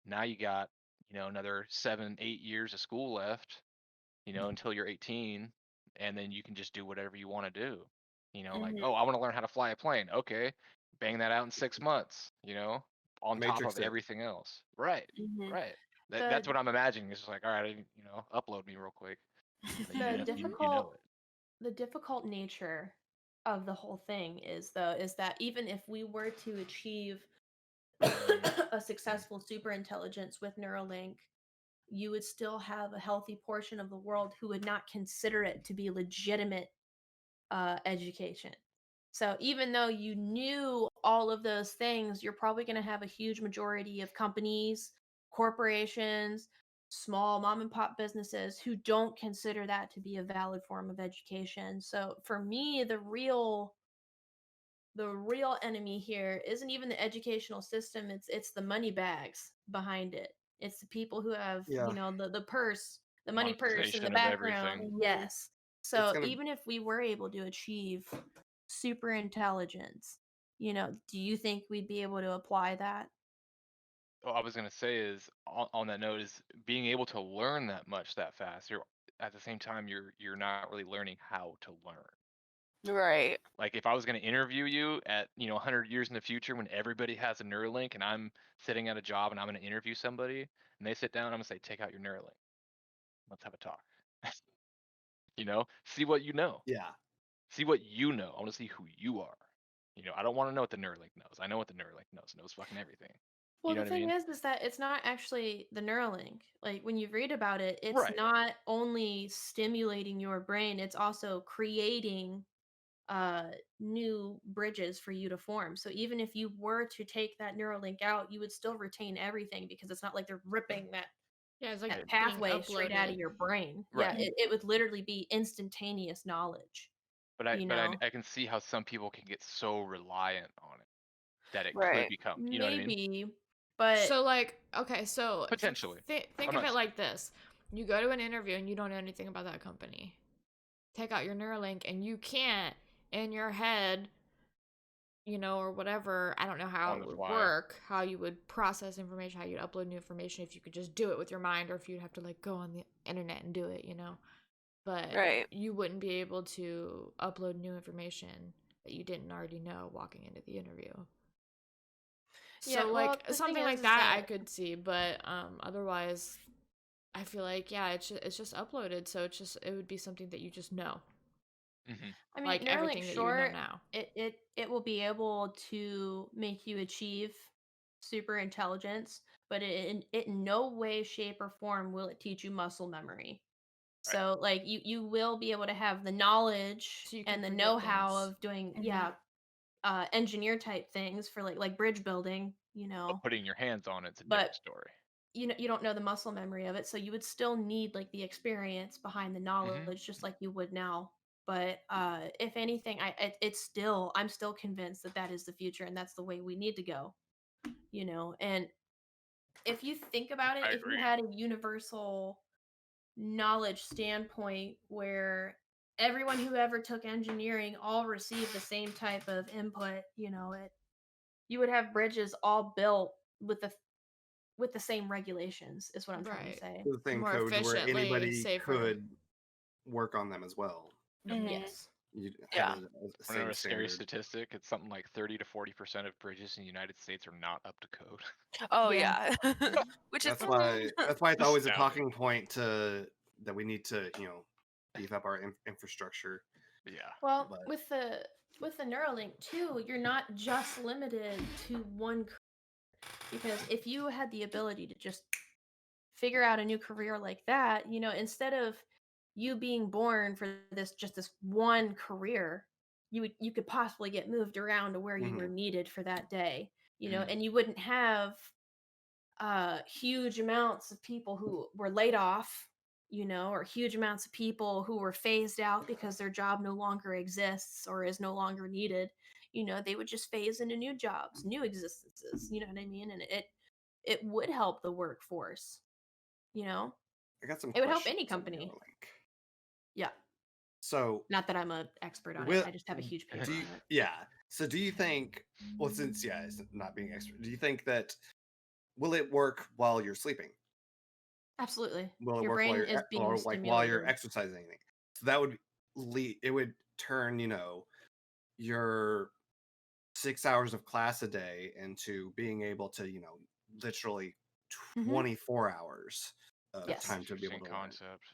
Now you got another 7, 8 years of school left, until you're 18, and then you can just do whatever you want to do. Like, Mhm. oh, I want to learn how to fly a plane. Okay, bang that out in 6 months. On top Matrix of it. everything else. Right. Mhm. Right. The That's what I'm imagining. It's just like, all right, upload me real quick. And then the you difficult know it. the difficult nature of the whole thing is that even if we were to achieve a successful super intelligence with Neuralink, you would still have a healthy portion of the world who would not consider it to be legitimate education. So even though you knew all of those things, you're probably going to have a huge majority of companies, corporations, small mom and pop businesses who don't consider that to be a valid form of education. So for me, the real enemy here isn't even the educational system, it's the money bags behind it. It's the people who have, Yeah. the purse, the money purse in the Monetization of background. everything. Yes. It's So gonna even if we were able to achieve super intelligence, do you think we'd be able to apply that? What I was gonna say is on that note is being able to learn that much that fast. You're at the same time you're not really learning how to learn. Right. Like if I was going to interview you at 100 years in the future when everybody has a Neuralink and I'm sitting at a job and I'm going to interview somebody and they sit down, I'm going to say, take out your Neuralink. Let's have a talk. See what you know. Yeah. See what you know. I want to see who you are. I don't want to know what the Neuralink knows. I know what the Neuralink knows. It knows fucking everything. Well, You know the what I thing mean? is that it's not actually the Neuralink. Like when you read about it, it's Right. not only stimulating your brain, it's also creating uh new bridges for you to form. So even if you were to take that Neuralink out, you would still retain everything because it's not like they're ripping that Yeah, it's like that being pathway straight out of uploaded. your brain. Yeah, Right. it would literally be instantaneous knowledge, But I you but I, know. I can see how some people can get so reliant on it that it could Right. become. You know what I mean? Maybe, but So like, okay, so Potentially. think I'm of not it like this. You go to an interview and you don't know anything about that company. Take out your Neuralink and you can't in your head, or whatever. I don't know how on it the would fly. work, how you would process information, how you'd upload new information if you could just do it with your mind or if you'd have to like go on the internet and do it. But Right. you wouldn't be able to upload new information that you didn't already know walking into the interview. yeah, So well, like the something thing like is that I that could see, but otherwise I feel like yeah, it's just uploaded, so it would be something that you just know. Hmm. I mean, Like Neuralink, everything that you would know sure, now. it will be able to make you achieve super intelligence, but it in no way, shape, or form will it teach you muscle memory. Right. So, like, you will be able to have the knowledge So you can and the forget know-how things. of doing, Mhm. engineer type things for like bridge building, But putting your hands on it's a but different story. you don't know the muscle memory of it, so you would still need like the experience behind the Hmm. knowledge just like you would now. But if anything, I'm still convinced that that is the future and that's the way we need to go. And if you think about it, I if you agree. had a universal knowledge standpoint where everyone who ever took engineering all received the same type of input, you would have bridges all built with the same regulations is what I'm trying to Right. say. The same More codes where efficiently, anybody safer. could work on them as well. Mhm. Yes. You have Yeah. a Want to know same a scary standard. statistic? It's something like 30 to 40% of bridges in the United States are not up to code. Oh Yeah. yeah. Which is That's why it's always a Astounding. talking point that we need to beef up our infrastructure. Yeah. Well, But with the Neuralink too, you're not just limited to one because if you had the ability to just figure out a new career like that, instead of you being born for this one career, you could possibly get moved around to where you were mhm. needed for that day, Mm. and you wouldn't have huge amounts of people who were laid off, or huge amounts of people who were phased out because their job no longer exists or is no longer needed. They would just phase into new jobs, new existences. You know what I mean? And it would help the workforce. You know, I got some it would help questions any on company. Neuralink. Yeah. So Not that I'm an expert on it. Will- I just have a huge paper do you, on it. yeah. So do you think? Well, since it's not being expert, do you think that will it work while you're sleeping? Absolutely. Will it Your work while brain you're is being or like while you're stimulated. exercising? So that would it would turn your 6 hours of class a day into being able to literally Mhm. 24 hours of Yes. time to be able Interesting to learn. concept.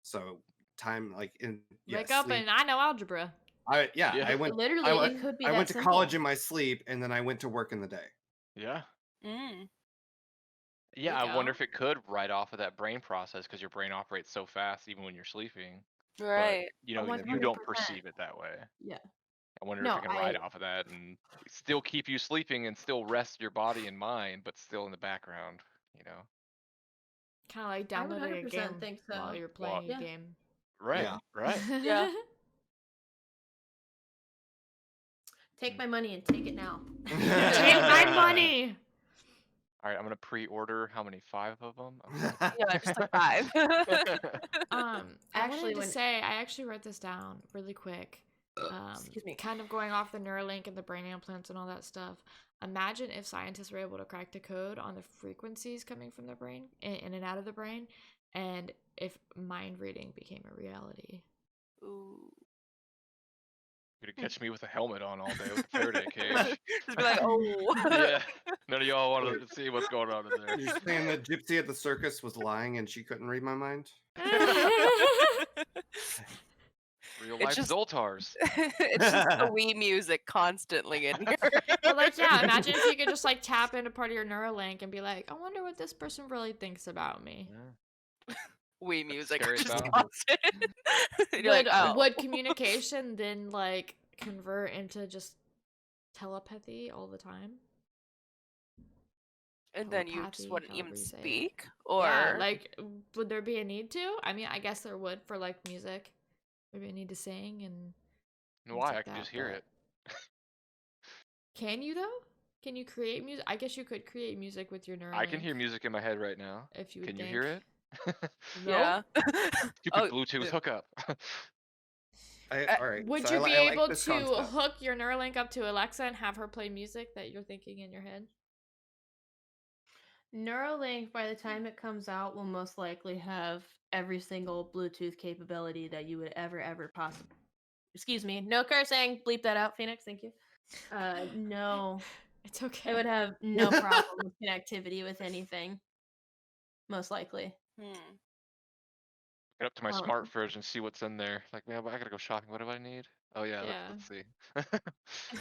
So time like in Wake up sleep. and I know algebra. Yeah. I went Literally, I it could be I that went to simple. college in my sleep and then I went to work in the day. Yeah. Mm. Yeah, There I you wonder go. if it could write off of that brain process because your brain operates so fast even when you're sleeping. But Right. you don't 100%. perceive it that way. Yeah. I wonder if No, it can ride off of that and still keep you sleeping and still rest your body and mind, but still in the background, you know. Kind of like I would downloading a 100% game think so. while you're playing Yeah. a game. Right, Yeah. right. Yeah. Take my money and take it now. Take my money. All right, I'm gonna pre-order how many? 5 of them? Yeah, just like 5. I Actually, wanted to say I actually wrote this down really quick. Excuse me. Kind of going off the Neuralink and the brain implants and all that stuff. Imagine if scientists were able to crack the code on the frequencies coming from the brain, in and out of the brain, and if mind reading became a reality. Ooh. You're gonna catch me with a helmet on all day with a Faraday cage. Just be like, oh. Yeah. None of y'all want to see what's going on in there. You're saying that Gypsy at the circus was lying and she couldn't read my mind? Real It's life just- Zoltars. It's just the Wii music constantly in here. But like, yeah, imagine if you could just like tap into part of your Neuralink and be like, I wonder what this person really thinks about me. Wii music, scary just sound. constant. You're like, oh. Would communication then like convert into just telepathy all the time? And then you telepathy, just wouldn't however even you say it. speak, or Yeah, like, would there be a need to? I mean, I guess there would for like music. Maybe a need to sing and. Why? like I can that, just hear but- it. Can you though? Can you create music? I guess you could create music with your Neuralink. I can hear music in my head right now. If you would Can you think. hear it? yeah. Stupid Oh, Bluetooth hookup. All right. Would so you I be like able this to concept. hook your Neuralink up to Alexa and have her play music that you're thinking in your head? Neuralink, by the time it comes out, will most likely have every single Bluetooth capability that you would ever possibly. Excuse me, no cursing. Bleep that out, Phoenix. Thank you. No, It's okay. it would have no problem with connectivity with anything. Most likely. Get up to my Oh. smart fridge and see what's in there. Like, man, I gotta go shopping. What do I need? Oh yeah, Yeah. let's see.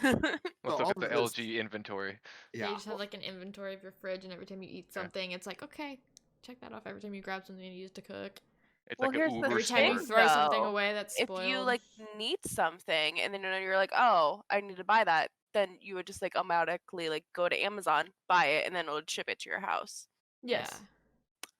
So Let's all look at the of this- LG inventory. Yeah, you Yeah. just have like an inventory of your fridge, and every time you eat something, it's like, okay, check that off. Every time you grab something you use to cook. It's Well, like here's an the Uber Every time you thing, store. throw something though, away that's if spoiled. you like need something and then you're like, oh, I need to buy that, then you would just like automatically like go to Amazon, buy it, and then it would ship it to your house. Yes. Yeah.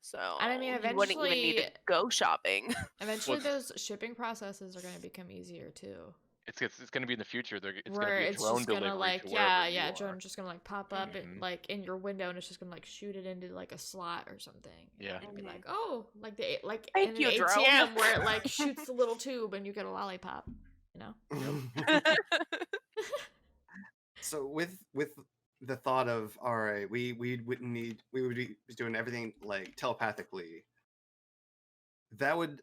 So And I mean, you wouldn't even need to eventually- go shopping. Eventually, Well, those shipping processes are going to become easier too. It's gonna be in the future. It's Where gonna be a it's drone just gonna delivery like, to wherever yeah, you yeah, are. drone's just gonna like pop up Mhm. like in your window, and it's just gonna like shoot it into like a slot or something. Yeah. And be Mhm. like, oh, like the like Thank in you, an drone. ATM where it like shoots the little tube and you get a lollipop. You know. So with the thought of all right, we would be doing everything like telepathically. That would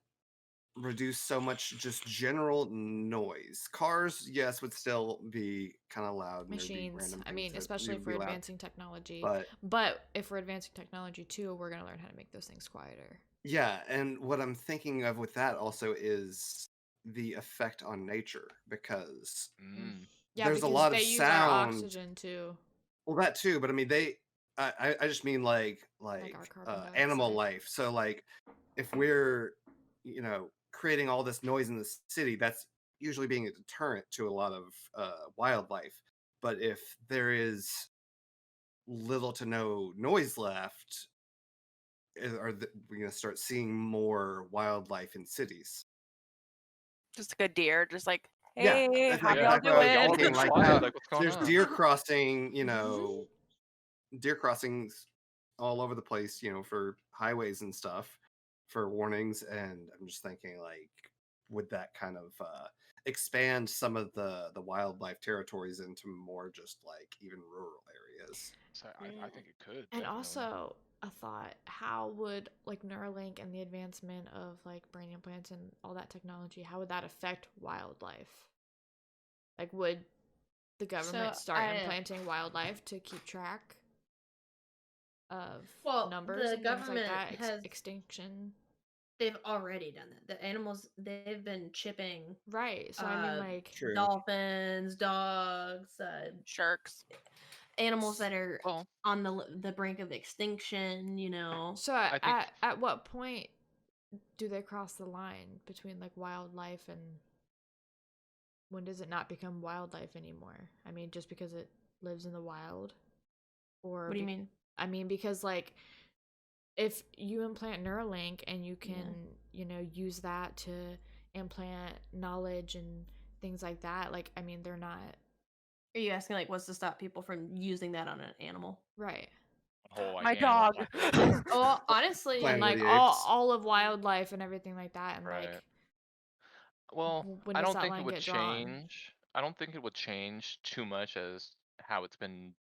reduce so much just general noise. Cars, yes, would still be kind of loud. And there'd be Machines. random I things mean, that especially if would be we're loud. advancing technology. But But if we're advancing technology too, we're gonna learn how to make those things quieter. yeah, and what I'm thinking of with that also is the effect on nature because Mm. Yeah, there's a because lot they of use our sound. oxygen too. Well, that too, but I mean, I just mean like our carbon animal dioxide. life. So like, if we're creating all this noise in the city, that's usually being a deterrent to a lot of wildlife. But if there is little to no noise left, we're gonna start seeing more wildlife in cities. Just like a deer, just like, Yeah, hey, that's how Yeah. y'all exactly what I was doing? thinking, like Quiet, how like, what's going there's on? deer crossing, deer crossings all over the place, for highways and stuff for warnings. And I'm just thinking, like, would that kind of expand some of the wildlife territories into more just like even rural areas? So I think it could And definitely. also a thought, how would like Neuralink and the advancement of like brain implants and all that technology, how would that affect wildlife? Like, would the government start implanting wildlife to keep track of numbers the and things like government that, has extinction? they've already done that. The animals, they've been chipping Right. So I mean, like, True. dolphins, dogs, Sharks. animals that are Well, on the brink of extinction. so I think at what point do they cross the line between like wildlife and when does it not become wildlife anymore? I mean, just because it lives in the wild, or What do you mean? I mean, because like if you implant Neuralink and you can, use that to implant knowledge and things like that, like, I mean, they're not Are you asking like what's to stop people from using that on an animal? right. whole like My animal dog. population. Oh, honestly, Planet And of like the Apes. all of wildlife and everything like that, and Right. like Well, when I does don't that think it line would get drawn? change. I don't think it would change too much as how it's been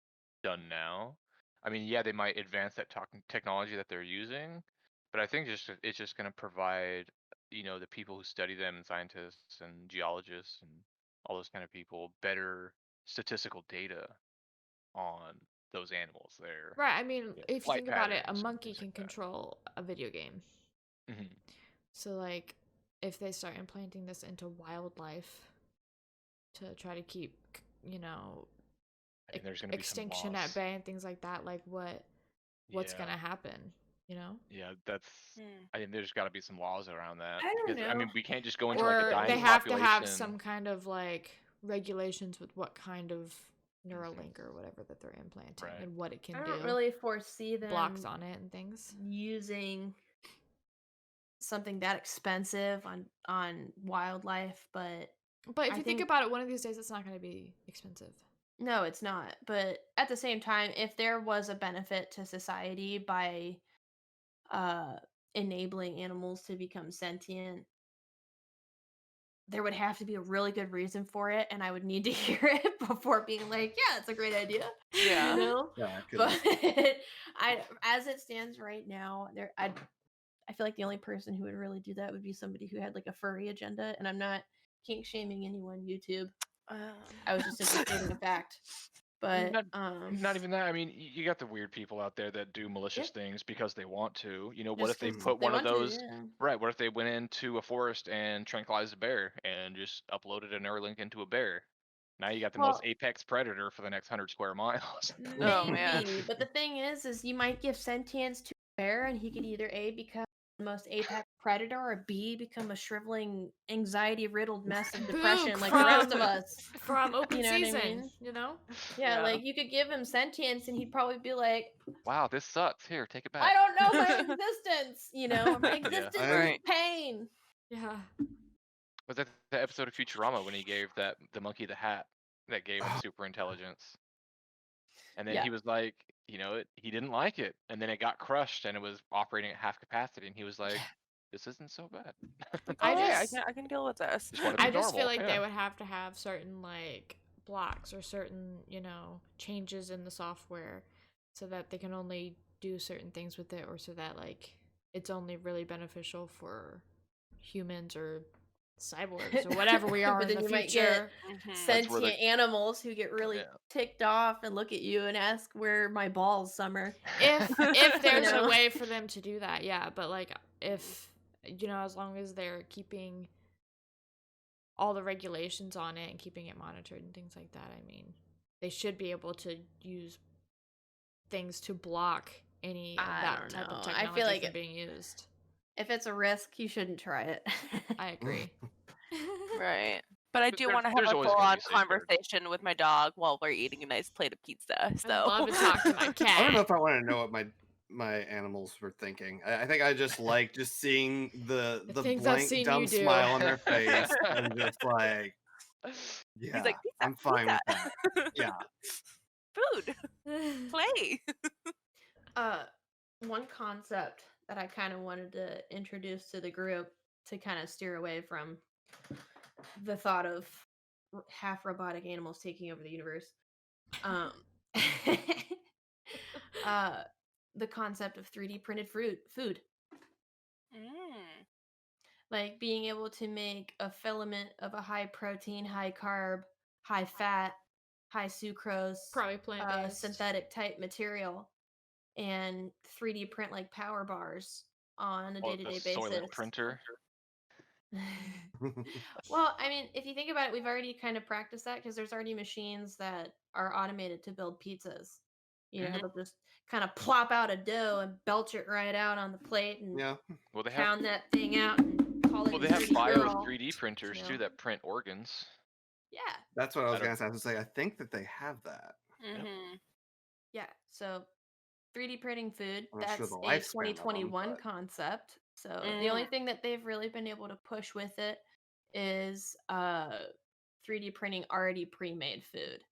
done now. I mean, yeah, they might advance that technology that they're using, but I think it's just going to provide, the people who study them and scientists and geologists and all those kind of people better statistical data on those animals there. Right. I mean, if you Flight think about it, a patterns and monkey things can like that. control a video game. Hmm. So like if they start implanting this into wildlife to try to keep, I think there's going to be some extinction laws. at bay and things like that, like what's Yeah. going to happen, Yeah, that's. I think there's got to be some laws around that. I don't Because, I mean, know. we can't just go into like a Or dying they have to population. have some kind of like regulations with what kind of Neuralink or whatever that they're implanting Right. and what it can I do. don't really foresee them blocks on it and things. using something that expensive on wildlife, but But if I you think think about it, one of these days it's not going to be expensive. no, it's not. But at the same time, if there was a benefit to society by enabling animals to become sentient, there would have to be a really good reason for it, and I would need to hear it before being like, yeah, it's a great idea. Yeah. Yeah, But as it stands right now, I feel like the only person who would really do that would be somebody who had like a furry agenda, and I'm not kink shaming anyone, YouTube. I was just simply stating a fact. But Not even that. I mean, you got the weird people out there that do malicious things because they want to. What just if they 'cause put they one of want to, those? yeah. Right. What if they went into a forest and tranquilized a bear and just uploaded a Neuralink into a bear? Now you got the most Well, apex predator for the next 100 square miles. Oh, man. maybe, but the thing is you might give sentience to a bear, and he could either A, become the most apex predator, or B, become a shriveling, anxiety-riddled mess of depression Boop like the rest of us. from open You know what I season, mean? Yeah, Yeah, like you could give him sentience, and he'd probably be like, Wow, this sucks. Here, take it I back. don't know my existence. My existence is Right. pain. Yeah. Was that the episode of Futurama when he gave the monkey the hat that gave him super intelligence? And then Yeah. he was like, he didn't like it. And then it got crushed and it was operating at half capacity. And he was like, this isn't so bad. I I just can deal with this. Just want to be I just feel normal. like Yeah. they would have to have certain like blocks or certain, changes in the software so that they can only do certain things with it, or so that like it's only really beneficial for humans or cyborgs or whatever we are But in then the you might future. Mhm. That's where sentient animals who get really Yeah. ticked off and look at you and ask where my balls summer. If there's know? a way for them to do that, yeah, but like if as long as they're keeping all the regulations on it and keeping it monitored and things like that, I mean, they should be able to use things to block any of I that don't type of know. I technology feel like from being used. if it's a risk, you shouldn't try it. I agree. Right. But I But do want to have there's a always gonna full-on be safeguards. conversation with my dog while we're eating a nice plate of pizza. I'd So love to talk to my I don't know cat. if I want to know what my animals were thinking. I think I just like just seeing the things I've blank seen dumb you do. smile on their face and just like, he's yeah, like, pizza, I'm fine pizza. with that. Yeah. Food, play. one concept that I kind of wanted to introduce to the group to kind of steer away from the thought of half robotic animals taking over the universe. Um, uh, the concept of 3D printed food. Mm. Like being able to make a filament of a high protein, high carb, high fat, high sucrose, Probably plant-based. synthetic type material and 3D print like power bars on a Oh, day-to-day the Soylent basis. printer. Well, I mean, if you think about it, we've already kind of practiced that because there's already machines that are automated to build pizzas. You know, Mhm. they'll just kind of plop out a dough and belch it right out on the plate and Yeah. Well, they have pound that thing out and call it well a they have 3D bio girl. 3D printers you too know? that print organs. Yeah, That's what I was I don't- gonna say. I was gonna say I think that they have that. Mhm. yeah. So 3D printing food, I'm not sure that's the a lifespan of them, 2021 but concept. So the only Mm. thing that they've really been able to push with it is 3D printing already pre-made food.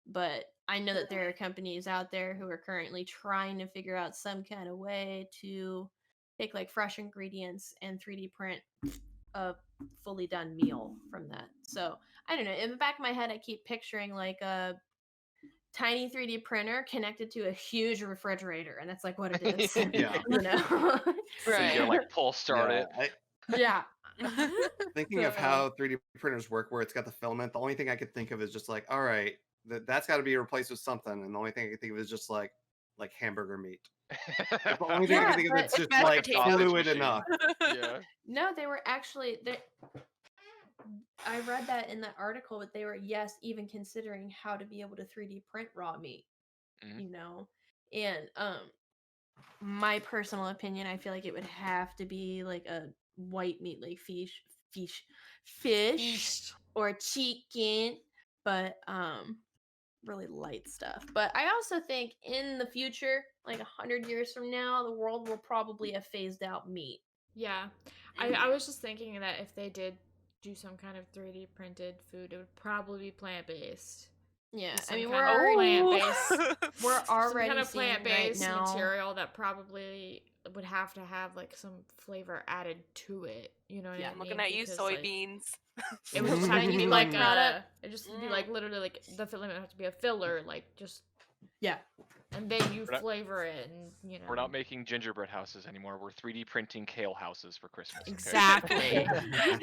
But I know that there are companies out there who are currently trying to figure out some kind of way to take like fresh ingredients and 3D print a fully done meal from that. So I don't know. In the back of my head, I keep picturing like a tiny 3D printer connected to a huge refrigerator, and that's like what it is. Yeah. You know? So you gotta Right. like pull start yeah, it. Yeah. thinking of So- how 3D printers work, where it's got the filament, the only thing I could think of is just like, all right, that's got to be replaced with something, and the only thing I could think of is just like hamburger meat. That's the only thing I Yeah, can think of but that's just mashed like potatoes. fluid Machine. enough. Yeah. No, they were actually they I read that in that article that they were even considering how to be able to 3D print raw meat, Mhm. you know. And my personal opinion, I feel like it would have to be like a white meat like fish or chicken, but really light stuff. But I also think in the future, like 100 years from now, the world will probably have phased out meat. Yeah. I was just thinking that if they did do some kind of 3D printed food, it would probably be plant-based. Yeah, Just I some mean kind we're of already plant-based we're some already kind of seeing right plant-based now. material that probably would have to have like some flavor added to it. You know what Yeah, I I'm mean? looking at you, Because, like, soybeans. it would just Looking have at to be you, like milk product. it just be like literally like the filament would have to be a filler, like just Yeah. and then you We're not- flavor it and you know. We're not making gingerbread houses anymore. We're 3D printing kale houses for Christmas. Okay? Exactly.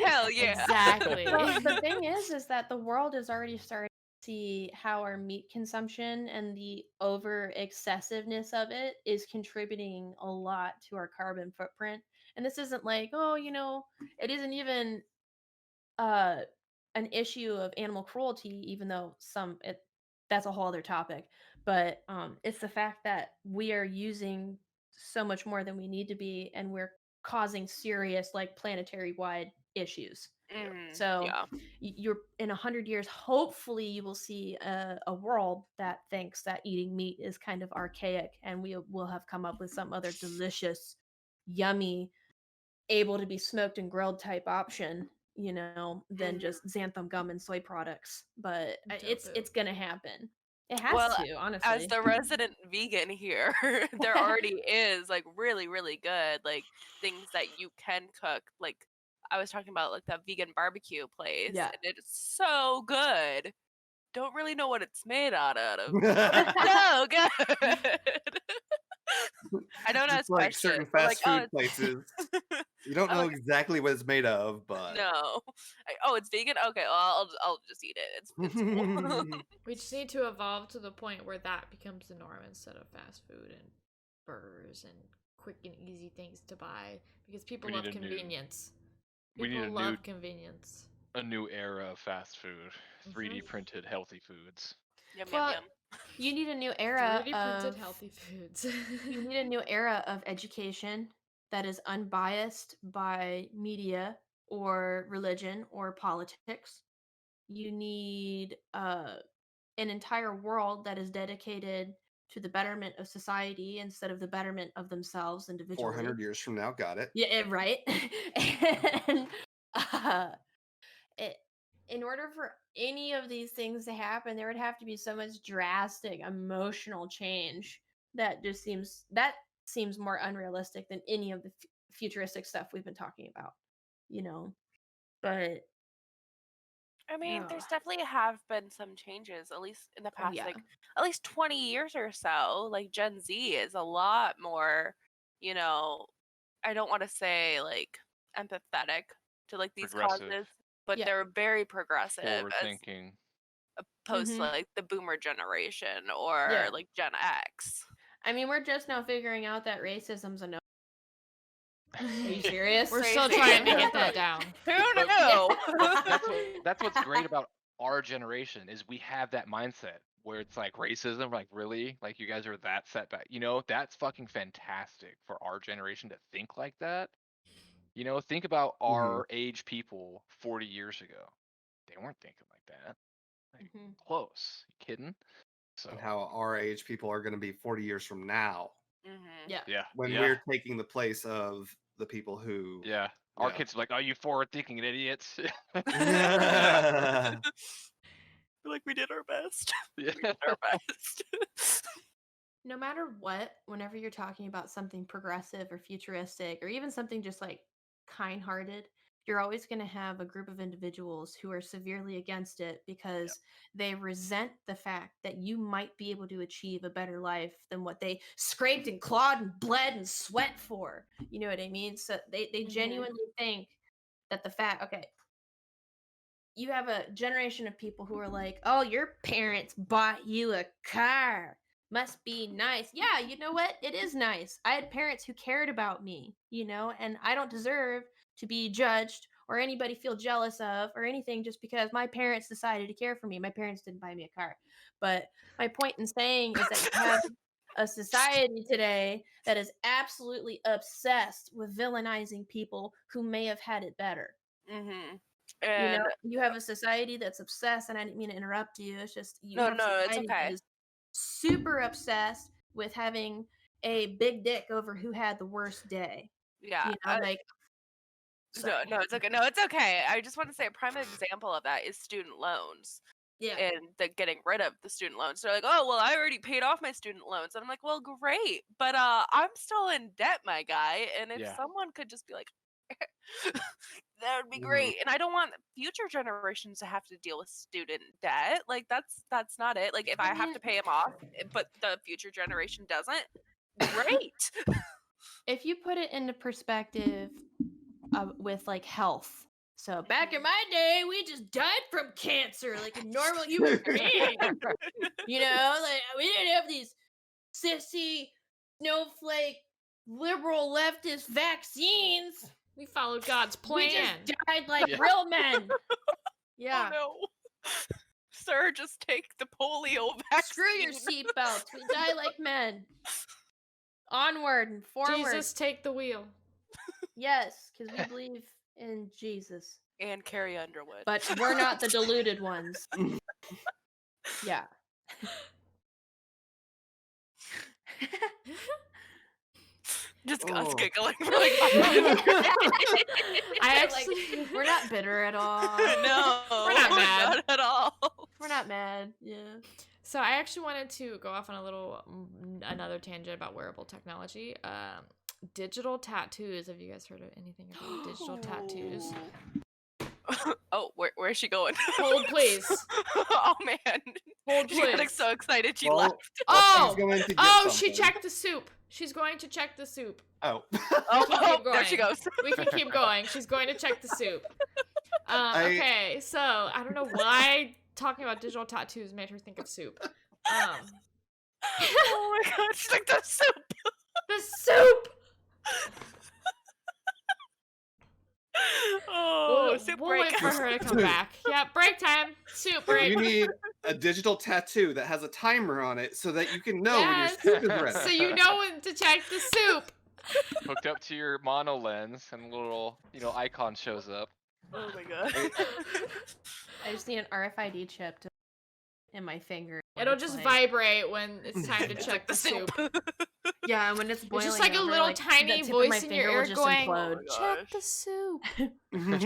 Hell yeah. Exactly. Well, the thing is that the world is already starting to see how our meat consumption and the over excessiveness of it is contributing a lot to our carbon footprint. And this isn't like, oh, it isn't even uh an issue of animal cruelty, even though that's a whole other topic. But it's the fact that we are using so much more than we need to be, and we're causing serious like planetary wide issues. So Yeah. you're in 100 years, hopefully you will see a world that thinks that eating meat is kind of archaic, and we will have come up with some other delicious, yummy, able to be smoked and grilled type option, than just xanthan gum and soy products. But it's Tofu. gonna happen. It has Well, to, honestly. as the resident vegan here, there already is like really, really good like things that you can cook. Like I was talking about like that vegan barbecue place, Yeah. and it is so good. Don't really know what it's made out of. But it's so good. I don't Just ask like questions. certain I'm fast like, food places, you don't I'm know like, exactly what it's made of, but no. Oh, it's vegan. Okay, well, I'll just eat it. It's cool. We just need to evolve to the point where that becomes the norm instead of fast food and burgers and quick and easy things to buy because people We love need a new- convenience. we need People a love convenience. new era of fast food. 3D Mhm. printed healthy foods. Yum Well, yum yum. you need a new era 3D printed of healthy foods. you need a new era of education that is unbiased by media or religion or politics. You need an entire world that is dedicated to the betterment of society instead of the betterment of themselves individually. 400 years from now, got it. Yeah, right. And uh, in order for any of these things to happen, there would have to be so much drastic emotional change that just seems that seems more unrealistic than any of the futuristic stuff we've been talking about, but I mean, no. there's definitely have been some changes, at least in the Oh, past, yeah. like at least 20 years or so. Like Gen Z is a lot more, I don't want to say like empathetic to like these Progressive. causes, but Yeah. they're very progressive Forward as thinking. opposed to Mhm. like the boomer generation or Yeah. like Gen X. I mean, we're just now figuring out that racism's a no. Are you serious? We're still Crazy. trying to get that down. Who But- knew? That's what's great about our generation is we have that mindset where it's like racism, like really, like you guys are that set back. That's fucking fantastic for our generation to think like that. Think about our age people 40 years ago. They weren't thinking like that. Like, Mhm. close. You kidding? So And how our age people are going to be 40 years from now Mhm. Yeah. when we're taking the place of the people who. Yeah. Our kids are like, "Are you forward thinking idiots?" Yeah. Like we did our best. Yeah. We did our best. No matter what, whenever you're talking about something progressive or futuristic or even something just like kind-hearted, you're always going to have a group of individuals who are severely against it because they resent the fact that you might be able to achieve a better life than what they scraped and clawed and bled and sweat for. You know what I mean? So they Mhm. genuinely think that the fact, okay, you have a generation of people who are like, "Oh, your parents bought you a car. Must be nice." Yeah, you know what? It is nice. I had parents who cared about me, and I don't deserve to be judged or anybody feel jealous of or anything just because my parents decided to care for me. My parents didn't buy me a car. But my point in saying is that you have a society today that is absolutely obsessed with villainizing people who may have had it better. Mhm. And You have a society that's obsessed, and I didn't mean to interrupt you. It's just you no, have a no, it's society that okay. is super obsessed with having a big dick over who had the worst day. Yeah. Like No, sorry. no, it's okay. No, it's okay. I just want to say a prime example of that is student loans Yeah. and the getting rid of the student loans. They're like, "Oh, well, I already paid off my student loans." And I'm like, "Well, great, but I'm still in debt, my guy, and if Yeah. someone could just be like that would be Mhm. great." And I don't want future generations to have to deal with student debt. Like that's not it. Like if I have to pay them off, but the future generation doesn't, great. If you put it into perspective with like health. So back in my day, we just died from cancer like a normal human being. Like we didn't have these sissy snowflake liberal leftist vaccines. We followed God's We plan. just died like Yeah. real men. Yeah. Oh no. Sir, just take the polio vaccine. Screw your seatbelts. We die like men. Onward and forward. Jesus, take the wheel. Yes, because we believe in Jesus. And Carrie Underwood. But we're not the deluded ones. Yeah. just us Oh. giggling. We're like, I actually, We're not bitter at all. no, We're not mad. not at all. We're not mad. Yeah. So I actually wanted to go off on a little another tangent about wearable technology. Digital tattoos. Have you guys heard of anything about digital tattoos? Oh, where's she going? Hold, please. Oh man, Hold, she got please. so excited she Well, left. Oh! she's going to get Oh, she something. checked the soup. She's going to check the soup. Oh. Oh, keep there she going. goes. We can keep going. She's going to check the soup. Okay, so I don't know why talking about digital tattoos made her think of soup. Oh my god, she's like the soup. The soup. Oh, soup we'll break. wait for her to come back. Yeah, break time. Soup break. You need a digital tattoo that has a timer on it so that you can know Yes. when your soup is ready. So you know when to check the soup. Hooked up to your mono lens, and a little, icon shows up. Oh my god. I just need an RFID chip in my finger. when It'll it's just like- vibrate when it's time to It's check like the soup. Yeah, and when it's boiling. It's just like a over, little like, tiny the tip of my voice in your finger will ear just going, implode. Oh my check the gosh. soup. They're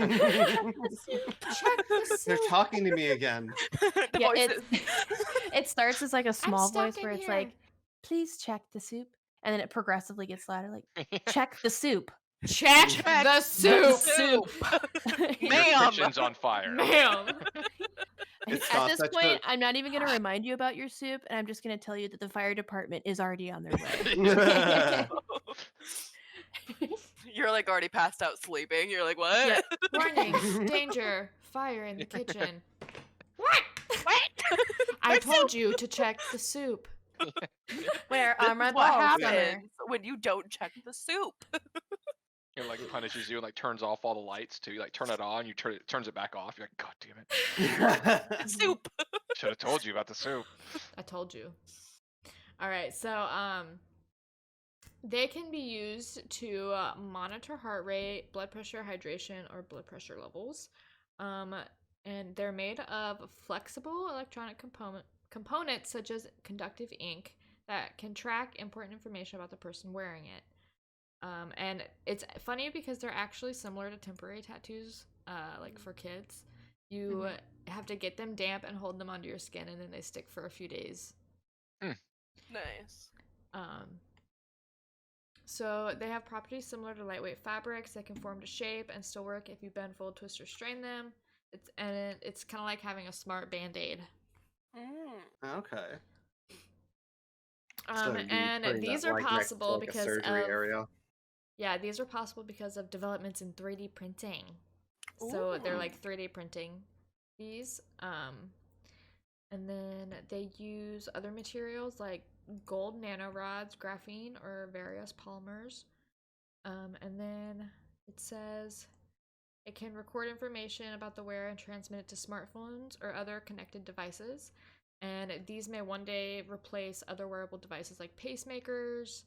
Check the soup. talking to me again. The Yeah, voices. it starts as like a small stuck voice where in it's here. like, "Please check the soup. and then it progressively gets louder. Like, check the soup. Check Check the soup, Your Ma'am. kitchen's on fire. ma'am. It At stops this at point, I'm not even going to remind you about your soup, and I'm just going to tell you that the fire department is already on their way. the- You're like already passed out sleeping. You're like, what? Yeah. Warning, danger, fire in the kitchen. What? What? I told you to check the soup. Where This are my is what balls, Summer? happens when you don't check the soup. It like punishes you and like turns off all the lights too. You like turn it on, you turns it back off. You're like, God damn it! It's soup. Should have told you about the soup. I told you. All right, so they can be used to monitor heart rate, blood pressure, hydration, or blood pressure levels. And they're made of flexible electronic components such as conductive ink that can track important information about the person wearing it. And it's funny because they're actually similar to temporary tattoos, like for kids. You have to get them damp and hold them onto your skin, and then they stick for a few days. Nice. So they have properties similar to lightweight fabrics that can form to shape and still work if you bend, fold, twist, or strain them. It's kind of like having a smart Band-Aid. Okay. So you'd be And putting these that, are like, next to, possible like, a because surgery of area. yeah, these are possible because of developments in 3D printing. So they're Ooh. like 3D printing these. And then they use other materials like gold nanorods, graphene, or various polymers. And then it says it can record information about the wearer and transmit it to smartphones or other connected devices. And these may one day replace other wearable devices like pacemakers,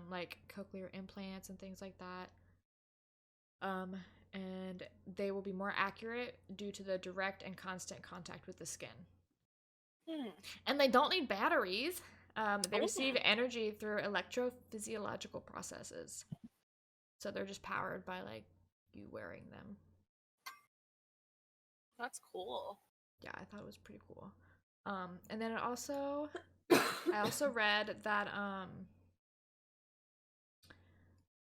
like cochlear implants and things like that. And they will be more accurate due to the direct and constant contact with the skin. And they don't need batteries. They receive energy through electrophysiological processes. So they're just powered by like you wearing them. That's cool. Yeah, I thought it was pretty cool. And then I also read that let's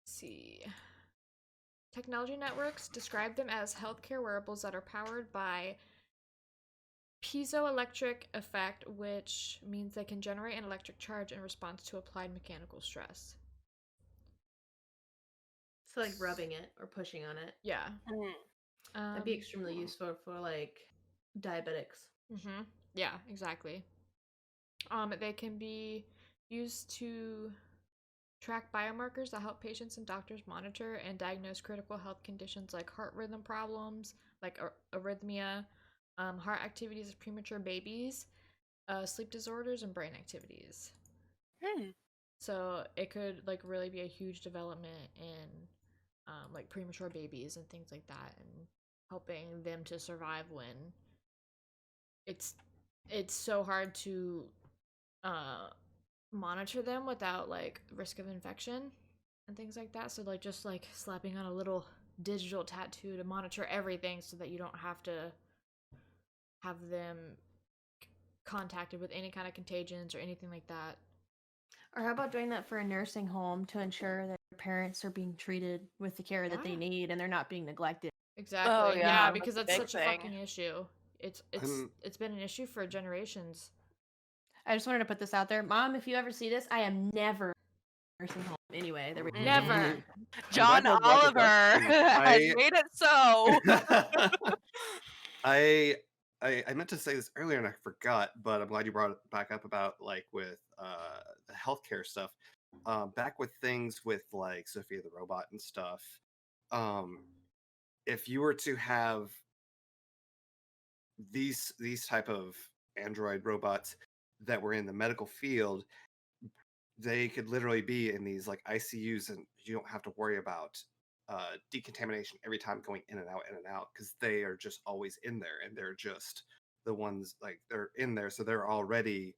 see. Technology networks describe them as healthcare wearables that are powered by piezoelectric effect, which means they can generate an electric charge in response to applied mechanical stress. So like rubbing it or pushing on it. Yeah. That'd be extremely useful for like diabetics. Yeah, exactly. They can be used to track biomarkers that help patients and doctors monitor and diagnose critical health conditions like heart rhythm problems, like arrhythmia, heart activities of premature babies, sleep disorders, and brain activities. So it could like really be a huge development in like premature babies and things like that, and helping them to survive when it's so hard to monitor them without like risk of infection and things like that. So like just like slapping on a little digital tattoo to monitor everything so that you don't have to have them contacted with any kind of contagions or anything like that. Or how about doing that for a nursing home to ensure that parents are being treated with the care that they need and they're not being neglected? Exactly. Oh, yeah, yeah, because that's a that's such big a thing. fucking issue. It's been an issue for generations. I just wanted to put this out there. Mom, if you ever see this, I am never nursing home. Anyway, there we go. Never. John glad you brought this Oliver up. has made it so. I meant to say this earlier and I forgot, but I'm glad you brought it back up about like with the healthcare stuff. Back with things with like Sophia the robot and stuff. If you were to have these type of android robots that were in the medical field, they could literally be in these like ICUs, and you don't have to worry about decontamination every time going in and out because they are just always in there, and they're just the ones like they're in there, so they're already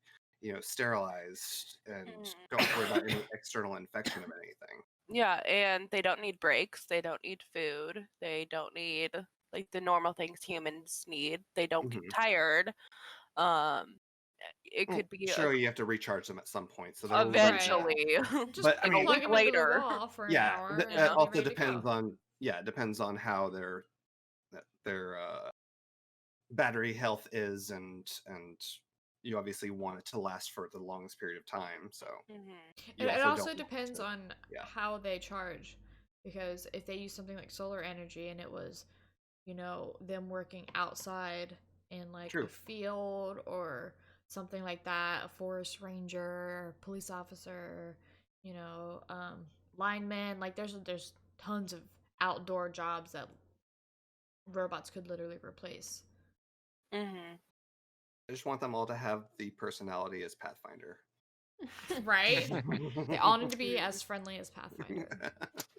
sterilized and don't worry about any external infection of anything. Yeah, and they don't need breaks. They don't need food. They don't need like the normal things humans need. They don't get tired. it Well, could be sure, you have to recharge them at some point, so there will be that. eventually. Just But I Like a mean, plug week them into the later. wall for an yeah, hour, and Yeah. they'll be also ready to depends go. on how their battery health is, and you obviously want it to last for the longest period of time. So Mhm. you It also also don't want depends to, on yeah. how they charge, because if they use something like solar energy and it was, you know, them working outside in like a True. field or something like that, a forest ranger, police officer, you know, lineman, like there's tons of outdoor jobs that robots could literally replace. Mhm. I just want them all to have the personality as Pathfinder. Right? They all need to be as friendly as Pathfinder.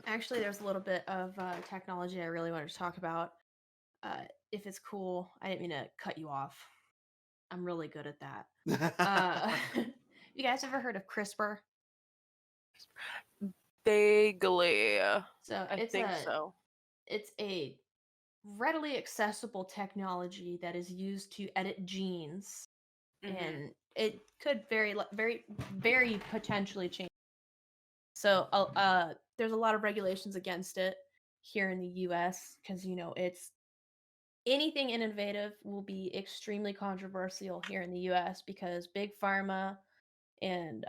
Actually, there's a little bit of technology I really wanted to talk about. If it's cool, I didn't mean to cut you off. I'm really good at that. You guys ever heard of CRISPR? Vaguely. So I think so. it's a readily accessible technology that is used to edit genes, Mhm. and it could very potentially change. So there's a lot of regulations against it here in the U.S. because it's anything innovative will be extremely controversial here in the U.S. because big pharma and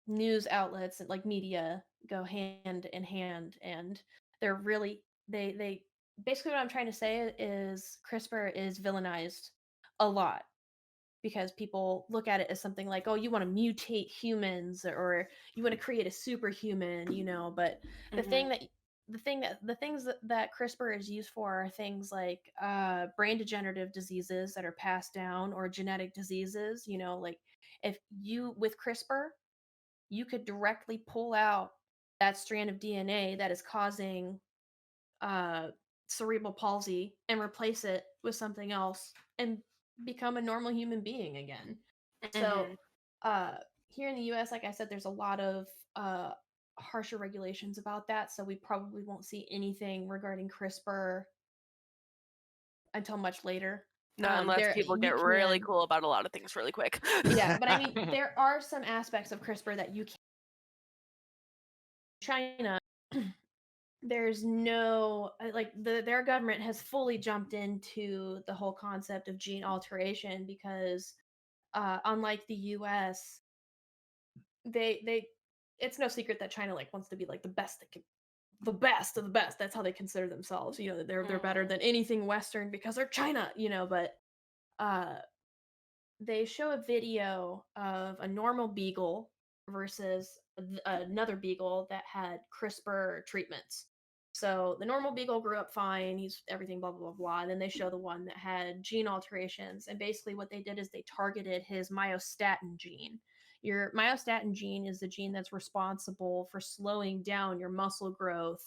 news outlets like media go hand in hand, and they're really they basically what I'm trying to say is CRISPR is villainized a lot because people look at it as something like, oh, you want to mutate humans or you want to create a superhuman, but the Mhm. thing that the things that CRISPR is used for are things like brain degenerative diseases that are passed down or genetic diseases, like if you with CRISPR you could directly pull out that strand of DNA that is causing uh, cerebral palsy and replace it with something else and become a normal human being again. So, Mhm. uh, here in the US, like I said, there's a lot of harsher regulations about that. So, we probably won't see anything regarding CRISPR until much later. Not unless people you get really can, cool about a lot of things really quick. yeah, but I mean, there are some aspects of CRISPR that you can. China, there's no like their government has fully jumped into the whole concept of gene alteration because unlike the US, they it's no secret that China like wants to be like the best that can, the best of the best. That's how they consider themselves. They're better Mhm. than anything Western because they're China. But uh they show a video of a normal beagle versus another beagle that had CRISPR treatments. So the normal beagle grew up fine, he's everything, blah, blah, blah, blah. And then they show the one that had gene alterations. And basically, what they did is they targeted his myostatin gene. Your myostatin gene is the gene that's responsible for slowing down your muscle growth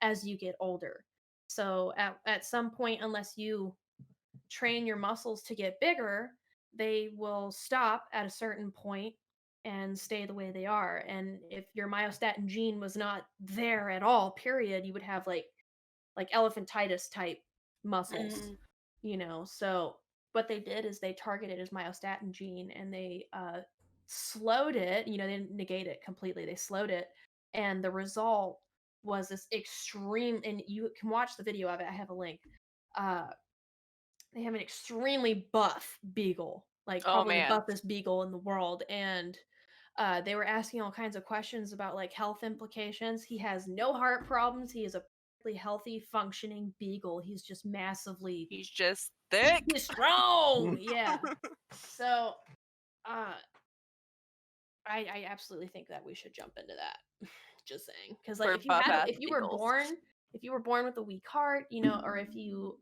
as you get older. So at some point, unless you train your muscles to get bigger, they will stop at a certain point and stay the way they are. And if your myostatin gene was not there at all, period, you would have like elephantitis type muscles, Mhm. So what they did is they targeted his myostatin gene and they slowed it. They didn't negate it completely. They slowed it, and the result was this extreme. And you can watch the video of it. I have a link. Uh, they have an extremely buff beagle, like Oh probably the man. buffest beagle in the world, and they were asking all kinds of questions about like health implications. He has no heart problems. He is a perfectly healthy, functioning beagle. He's just massively He's just thick. he's strong. Yeah. So, uh, I absolutely think that we should jump into that. Just saying, because like For buff ass if you were beagles. born with a weak heart, or if you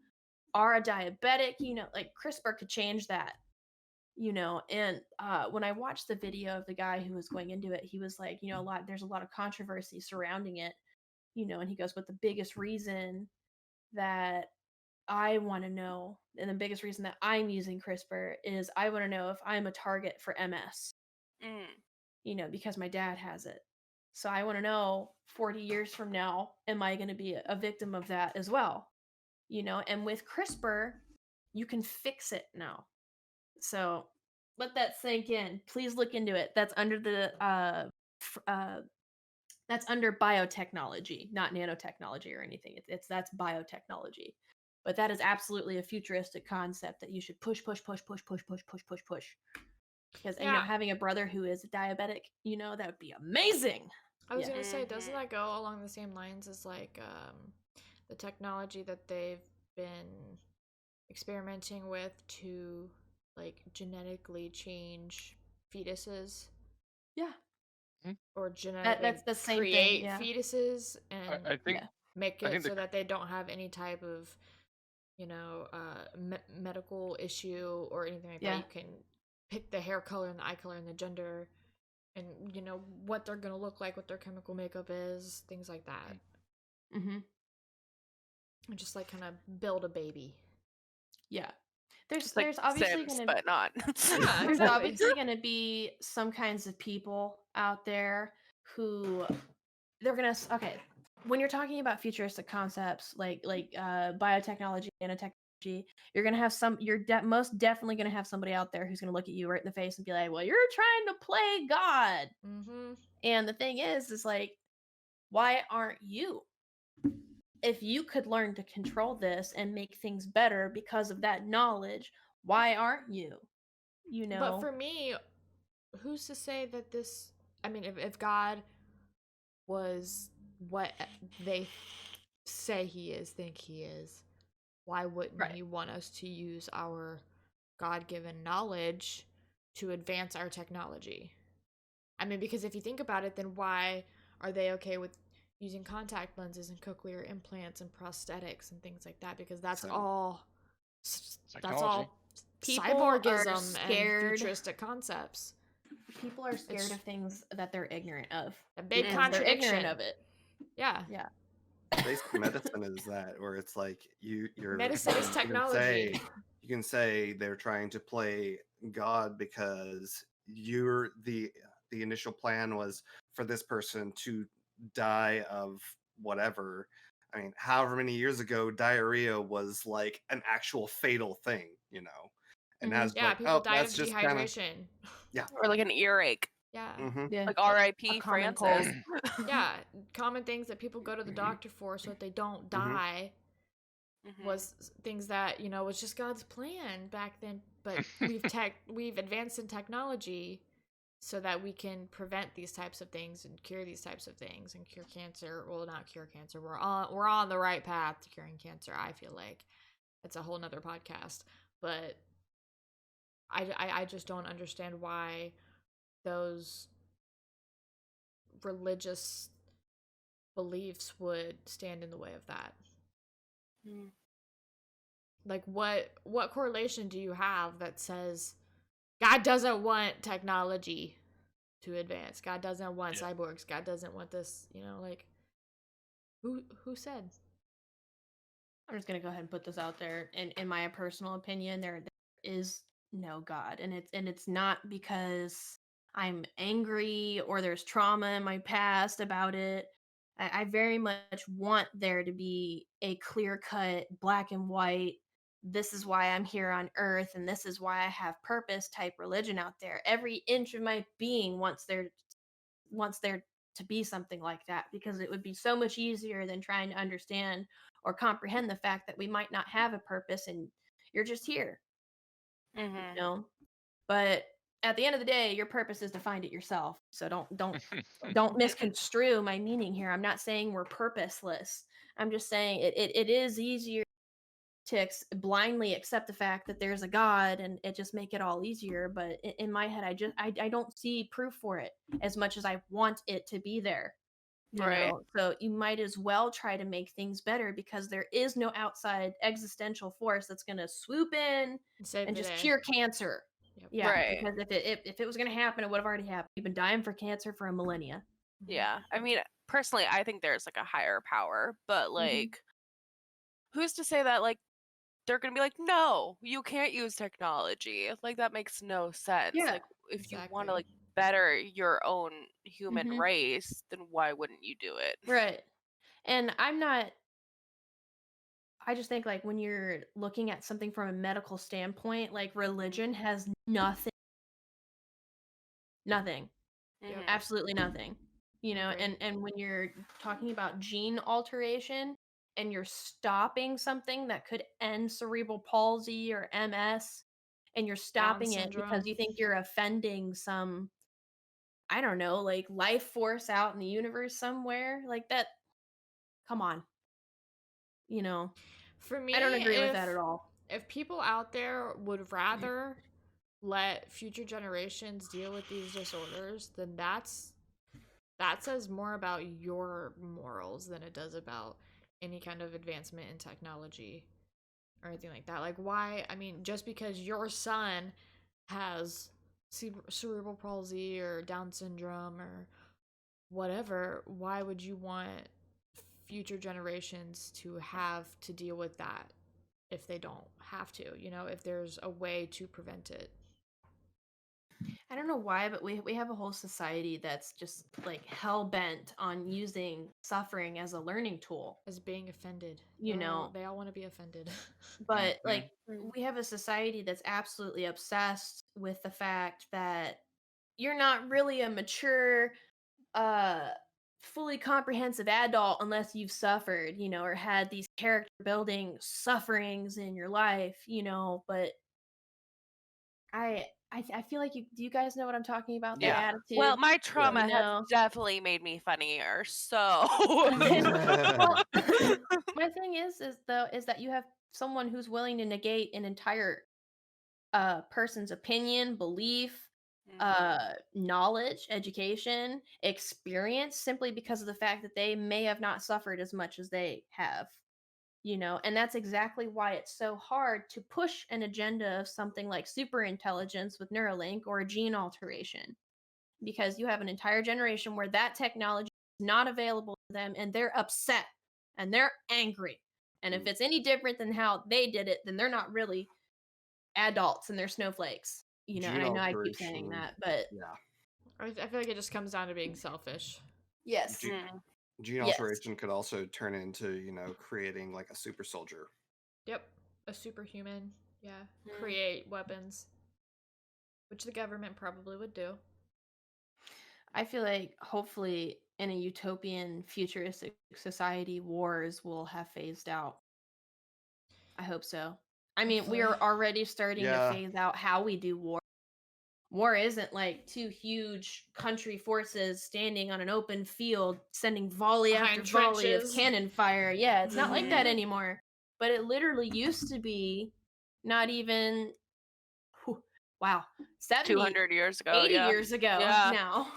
are a diabetic, like CRISPR could change that, and when I watched the video of the guy who was going into it, he was like, there's a lot of controversy surrounding it, and he goes, but the biggest reason that I want to know, and the biggest reason that I'm using CRISPR is I want to know if I'm a target for MS, because my dad has it. So I want to know 40 years from now, am I going to be a victim of that as well? And with CRISPR, you can fix it now. So let that sink in. Please look into it. That's under the that's under biotechnology, not nanotechnology or anything. That's biotechnology. But that is absolutely a futuristic concept that you should push, push, push, push, push, push, push, push, push. Because Yeah. having a brother who is diabetic, that would be amazing. I was Yeah. gonna say, doesn't that go along the same lines as like the technology that they've been experimenting with to like genetically change fetuses Yeah. or genetically That's the same thing. create Yeah. fetuses and I think Yeah. make I it think the so that they don't have any type of medical issue or anything like Yeah. that. You can pick the hair color and the eye color and the gender and what they're gonna look like, what their chemical makeup is, things like that. Mm-hmm. And just like kind of build a baby. Yeah. Just like There's obviously Sims, gonna but not. Yeah, there's exactly. obviously gonna be some kinds of people out there who they're gonna okay. When you're talking about futuristic concepts like biotechnology, nanotechnology, you're gonna have most definitely gonna have somebody out there who's gonna look at you right in the face and be like, "Well, you're trying to play God." Mm-hmm. And the thing is like, why aren't you? If you could learn to control this and make things better because of that knowledge, why aren't you? But for me, who's to say that this? I mean, if God was what they say he is, think he is, why wouldn't Right. he want us to use our God-given knowledge to advance our technology? I mean, because if you think about it, then why are they okay with using contact lenses and cochlear implants and prosthetics and things like that? Because that's all Technology. People cyborgism are and scared. futuristic concepts. People are scared of things that they're ignorant of. A big Because contradiction. They're ignorant of it. Yeah. Yeah. Basic medicine is that, where it's like you're Medicine is technology. You can say they're trying to play God because the initial plan was for this person to die of whatever. I mean, however many years ago, diarrhea was like an actual fatal thing, and that's Yeah, like, people oh, died that's of just kind of dehydration. Or like an earache. Yeah. Yeah. Like R.I.P. A common Francis. Yeah, common things that people go to the doctor for so that they don't die was things that, was just God's plan back then, but we've advanced in technology so that we can prevent these types of things and cure these types of things and cure cancer. Well, not cure cancer. We're on the right path to curing cancer, I feel like. It's a whole nother podcast, but I just don't understand why those religious beliefs would stand in the way of that. Like what correlation do you have that says God doesn't want technology to advance? God doesn't want cyborgs. God doesn't want this, like who said? I'm just gonna go ahead and put this out there. In my personal opinion, there is no God, and it's not because I'm angry or there's trauma in my past about it. I very much want there to be a clear cut, black and white. This is why I'm here on Earth, and this is why I have purpose type religion out there. Every inch of my being wants there to be something like that, because it would be so much easier than trying to understand or comprehend the fact that we might not have a purpose and you're just here. But at the end of the day, your purpose is to find it yourself. So don't misconstrue my meaning here. I'm not saying we're purposeless. I'm just saying it is easier to blindly accept the fact that there's a God and it just make it all easier. But in my head, I don't see proof for it as much as I want it to be there. So you might as well try to make things better, because there is no outside existential force that's going to swoop in and just cure cancer. Yep. Right. Because if it was going to happen, it would have already happened. We've been dying for cancer for a millennia. Yeah. I mean, personally, I think there's like a higher power, but like, who's to say that like they're gonna be like, no, you can't use technology. Like that makes no sense. Yeah, like if you want to like better your own human race, then why wouldn't you do it? Right. And I'm not I just think like when you're looking at something from a medical standpoint, like religion has nothing, Mhm. absolutely nothing. You know, Agree. and when you're talking about gene alteration and you're stopping something that could end cerebral palsy or MS, and you're Down stopping it because syndrome. you think you're offending some, I don't know, like life force out in the universe somewhere, like that, come on. You know, For me, I don't agree with that at all. if people out there would rather let future generations deal with these disorders, then that says more about your morals than it does about any kind of advancement in technology or anything like that. Like, why? I mean, just because your son has cerebral palsy or Down syndrome or whatever, why would you want future generations to have to deal with that if they don't have to? You know, if there's a way to prevent it. I don't know why, but we have a whole society that's just like hell bent on using suffering as a learning tool. As being offended. You know, They all want to be offended. but Mhm. like Mm. we have a society that's absolutely obsessed with the fact that you're not really a mature uh fully comprehensive adult unless you've suffered, you know, or had these character building sufferings in your life, you know, but I feel like do you guys know what I'm talking about? That Yeah. attitude, Well, my Yeah. trauma you has know. definitely made me funnier. So Well, my thing is that you have someone who's willing to negate an entire person's opinion, belief, Mhm. knowledge, education, experience simply because of the fact that they may have not suffered as much as they have. You know, and that's exactly why it's so hard to push an agenda of something like super intelligence with Neuralink or a gene alteration, because you have an entire generation where that technology is not available to them and they're upset and they're angry. And if Mm. it's any different than how they did it, then they're not really adults and they're snowflakes. You know, and Gene I know I keep saying alteration. that, but Yeah. I feel like it just comes down to being selfish. yes. Ge- Mm. Gene Yes. alteration could also turn into, creating like a super soldier. Yep. A superhuman. Yeah. Mm. Create weapons. Which the government probably would do. I feel like hopefully in a utopian futuristic society, wars will have phased out. I hope so. I mean, we are Hopefully. already starting to Yeah. phase out how we do war. War isn't like two huge country forces standing on an open field sending volley after Behind volley of trenches. cannon fire. Yeah, it's not like that Mhm. anymore. But it literally used to be not even, whew, wow, 70, 200 years ago, 80 yeah. years ago Yeah. now.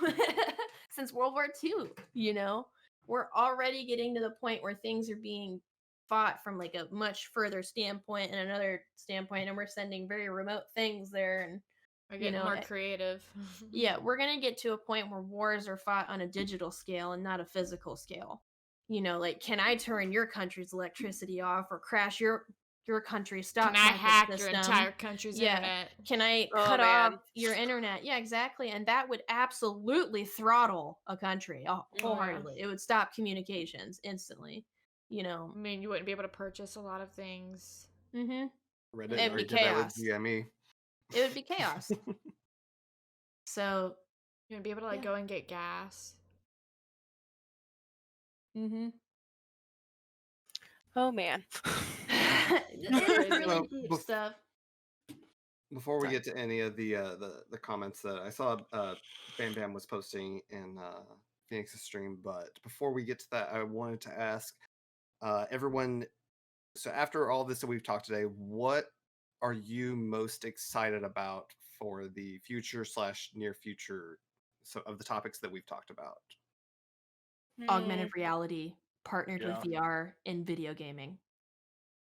Since World War II, you know, we're already getting to the point where things are being fought from like a much further standpoint and another standpoint, and we're sending very remote things there. And We're you getting know, more creative. yeah, we're gonna get to a point where wars are fought on a digital scale and not a physical scale. You know, like, can I turn your country's electricity off or crash your country's stock Can I market hack your system? entire country's Yeah. internet? Can I Oh, cut off man. your internet? Yeah, exactly. And that would absolutely throttle a country wholeheartedly. It would stop communications instantly. You know. I mean, you wouldn't be able to purchase a lot of things. Mm-hmm. Reddit It'd already be did that with chaos. GME. It would be chaos. So You wouldn't be able to like Yeah. go and get gas. mm-hmm. Oh, man. It is really So, deep stuff. before we Sorry. get to any of the comments that I saw, BamBam was posting in Phoenix's stream, but before we get to that, I wanted to ask everyone. So after all this that we've talked today, what are you most excited about for the future / near future? So of the topics that we've talked about. Augmented reality partnered Yeah. with VR in video gaming.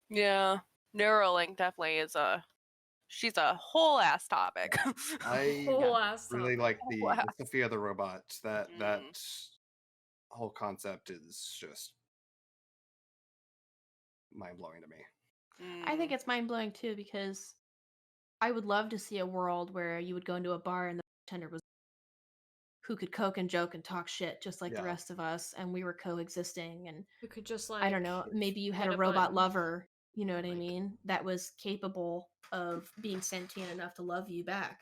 Yeah. Neuralink definitely is she's a whole ass topic. I Whole ass really topic. like Whole the ass. Sophia the robot. That Mm. whole concept is just mind blowing to me. I think Mm. it's mind blowing too, because I would love to see a world where you would go into a bar and the bartender was who could coke and joke and talk shit just like the Yeah. rest of us, and we were coexisting. And We could just like I don't know, maybe you had hit a robot button. lover, you know what I like- mean, that was capable of being sentient enough to love you back.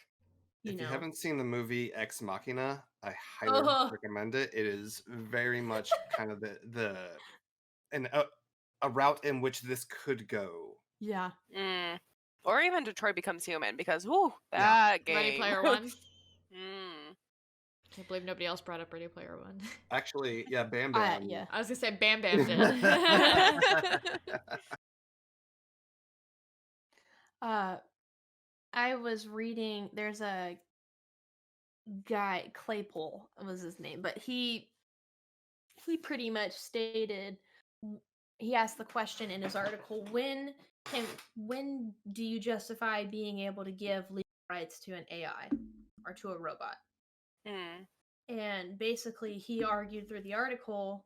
You If know, you haven't seen the movie Ex Machina, I highly Oh. recommend it. It is very much kind of a route in which this could go. yeah. Or even Detroit Becomes Human, because whoo, Yeah. that game. Ready Player One. Mm. Can't believe nobody else brought up Ready Player One. Actually, yeah, BamBam. Yeah. I was gonna say BamBam did. I was reading, there's a guy, Claypool was his name, but he pretty much stated, he asked the question in his article, when do you justify being able to give legal rights to an AI or to a robot? Mm. And basically he argued through the article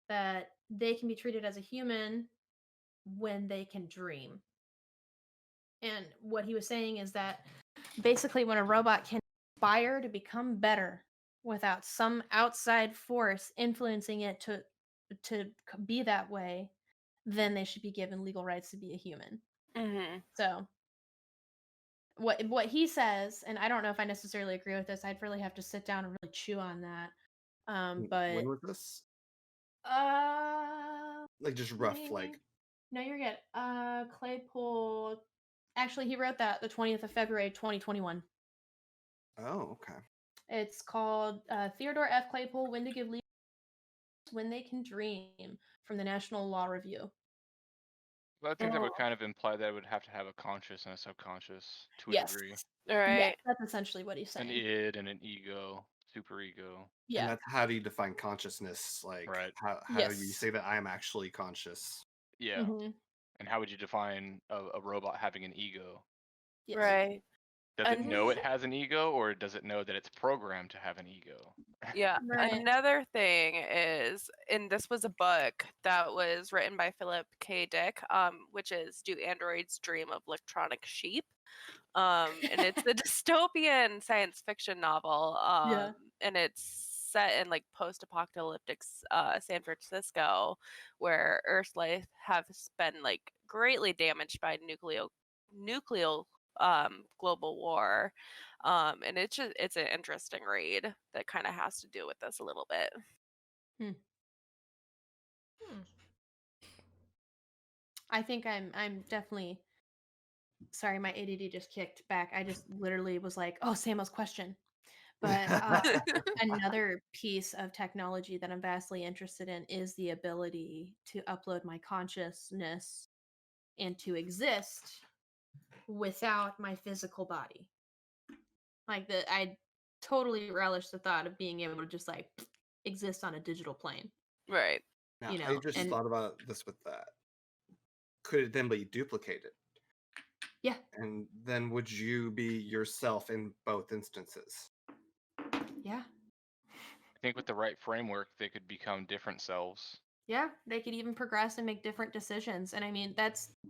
that they can be treated as a human when they can dream. And what he was saying is that basically when a robot can aspire to become better without some outside force influencing it to be that way, then they should be given legal rights to be a human. Mm-hmm. So what he says, and I don't know if I necessarily agree with this, I'd really have to sit down and really chew on that. But When was this? uh Like just rough, like no, you're good. Claypool, actually he wrote that the 20th of February 2021. oh, okay. It's called Theodore F. Claypool, When to Give Legal When They Can Dream, from the National Law Review. Well, I think that would kind of imply that it would have to have a conscious and a subconscious to a Yes. degree. All right. Yeah, that's essentially what he's An saying. id and an ego, superego. And Yeah. that's how do you define consciousness? Like Right. how do you Yes. say that I am actually conscious? Yeah. Mhm. And how would you define a robot having an ego? Yes. Right. Does it And- know it has an ego, or does it know that it's programmed to have an ego? Yeah. Right. Another thing is, and this was a book that was written by Philip K. Dick, which is Do Androids Dream of Electronic Sheep? And it's a dystopian science fiction novel. Yeah. And it's set in like post-apocalyptic San Francisco, where Earth's life has been like greatly damaged by nuclear global war. And it's an interesting read that kind of has to do with this a little bit. I think I'm definitely sorry, my ADD just kicked back. I just literally was like, "Oh, Samuel's question." But another piece of technology that I'm vastly interested in is the ability to upload my consciousness and to exist without my physical body. Like I totally relish the thought of being able to just like exist on a digital plane. Right. Now, You I know, just and- thought about this with that. Could it then be duplicated? Yeah. And then would you be yourself in both instances? Yeah. I think with the right framework, they could become different selves. Yeah, they could even progress and make different decisions. And I mean,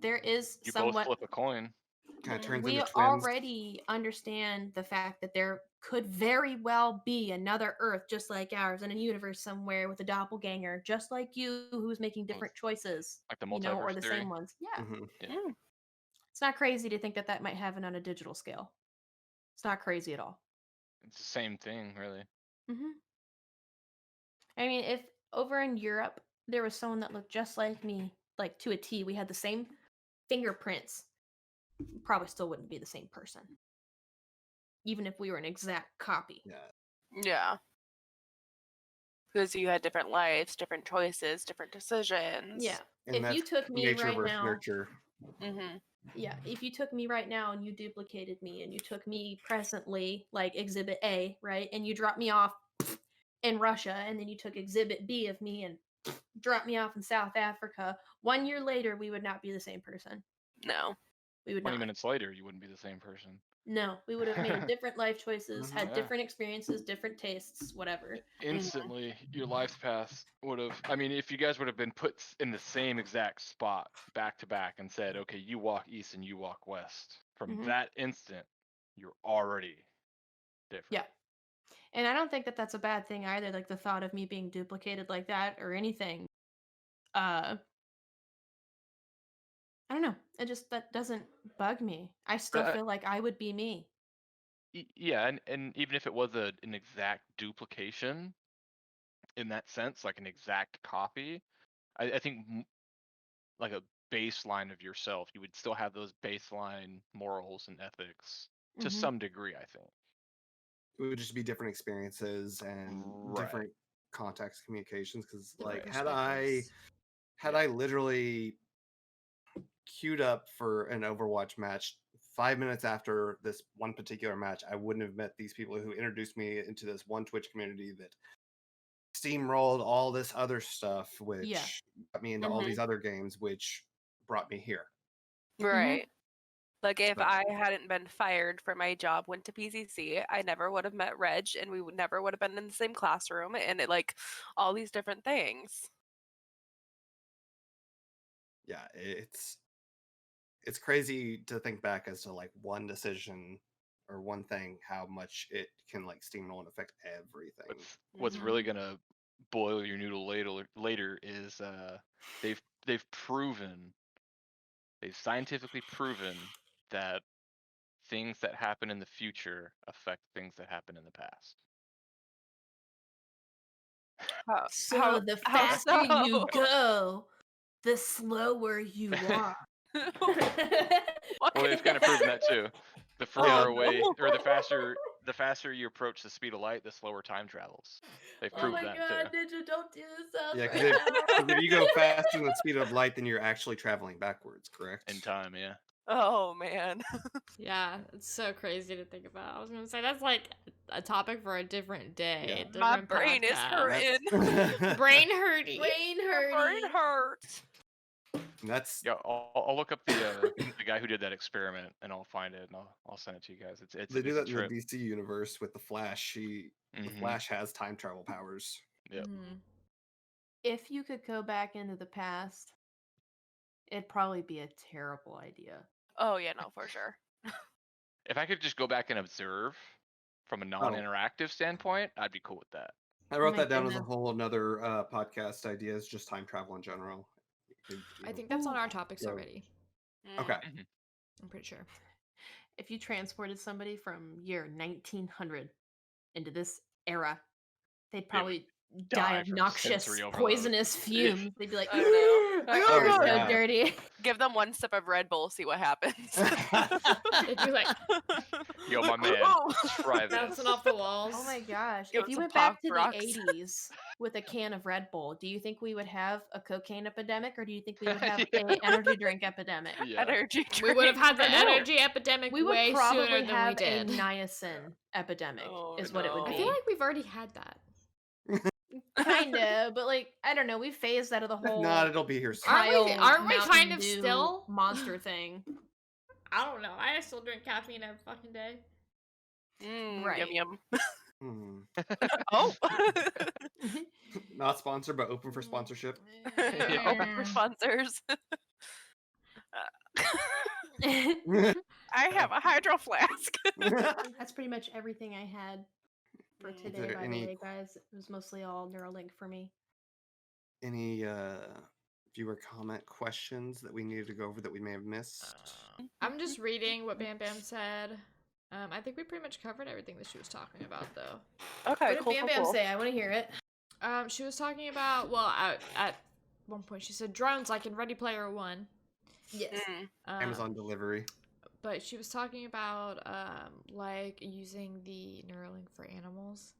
there is You both somewhat flip a coin. Kind of turns we into twins. already understand the fact that there could very well be another Earth just like ours in a universe somewhere with a doppelganger just like you who's making different choices, Like the you know, or multiverse the theory. same ones. Yeah. Mhm. Yeah. It's not crazy to think that that might happen on a digital scale. It's not crazy at all. It's the same thing, really. Hmm. I mean, if over in Europe there was someone that looked just like me, like to a T, we had the same fingerprints, probably still wouldn't be the same person. Even if we were an exact copy. Yeah. Yeah. Because you had different lives, different choices, different decisions. Yeah. And If that's you took me nature right versus now, nurture. Mm-hmm. yeah, if you took me right now and you duplicated me and you took me presently, like Exhibit A, right, and you dropped me off in Russia, and then you took Exhibit B of me and dropped me off in South Africa, 1 year later, we would not be the same person. No. We would 20 not. minutes later, you wouldn't be the same person. No, we would have made different life choices, had Yeah. different experiences, different tastes, whatever. Instantly, your life path would have. I mean, if you guys would have been put in the same exact spot back to back and said, okay, you walk east and you walk west, from Mhm. that instant, you're already different. Yeah. And I don't think that that's a bad thing either. Like the thought of me being duplicated like that or anything. I don't know. That doesn't bug me. I still But feel like I would be me. yeah, and even if it was an exact duplication in that sense, like an exact copy, I think like a baseline of yourself, you would still have those baseline morals and ethics to Mhm. some degree, I think. It would just be different experiences and Right. different context communications. Because Different like had I perspectives. literally queued up for an Overwatch match 5 minutes after this one particular match, I wouldn't have met these people who introduced me into this one Twitch community that steamrolled all this other stuff, which got me into all these other games, which brought me here. Right. Like if So- I hadn't been fired for my job, went to PCC, I never would have met Reg, and we never would have been in the same classroom, and it like all these different things. Yeah, it's crazy to think back as to like one decision or one thing, how much it can like steamroll and affect everything. What's really gonna boil your noodle later is they've scientifically proven that things that happen in the future affect things that happen in the past. So the faster you go, the slower you are. Well, they've kind of proven that too. The further away, or the faster you approach the speed of light, the slower time travels. They've Oh proved my that god, too. Ninja, don't do this out Yeah, right because now. if you go faster than the speed of light, then you're actually traveling backwards, correct? In time, yeah. Oh man. Yeah, it's so crazy to think about. I was gonna say that's like a topic for a different day. Yeah. My Different brain is podcast. hurting. Brain hurty. Brain My brain hurty. hurts. That's Yeah, I'll look up the guy who did that experiment and I'll find it and I'll send it to you guys. It's they do it's a that in the trip. DC universe with the Flash. The Flash has time travel powers. Yep. If you could go back into the past, it'd probably be a terrible idea. Oh yeah, no, for sure. If I could just go back and observe from a non-interactive standpoint, I'd be cool with that. I wrote my that down as a goodness. whole another podcast idea, is just time travel in general. I think that's on our topics already. Okay. I'm pretty sure. If you transported somebody from year 1900 into this era, they'd probably die of from noxious, sensory overload. poisonous fumes. They'd be like, I know. "Oh, Oh, so yeah. dirty." Give them one sip of Red Bull, see what happens. It'd be like Yo, my man, try this. bouncing off the walls. Oh my gosh. Give If it you some went back to Pop the Rocks. 80s with a can of Red Bull, do you think we would have a cocaine epidemic or do you think we would have Yeah. an energy drink epidemic? Yeah. Energy drink. We would have had the I know. energy epidemic We would way probably sooner than we have a did. niacin epidemic, Oh, is what it would no. I be. feel like we've already had that. Kinda, but like I don't know. We phased out of the If whole not, it'll be here soon. Aren't we Mountain kind of Dew still? monster thing? I don't know. I still drink caffeine every fucking day. Right. Yum yum. Hmm. Oh. Not sponsored, but open for sponsorship. Open for sponsors. I have a hydro flask. That's pretty much everything I had for today, there by any- the way, guys. It was mostly all Neuralink for me. Any viewer comment questions that we needed to go over that we may have missed? I'm just reading what BamBam said. I think we pretty much covered everything that she was talking about, though. Okay, What cool, did cool, Bam Bam cool. say? I want to hear it. She was talking about, well, at one point she said drones like in Ready Player One. Yes. Amazon delivery. But she was talking about like using the Neuralink for animals.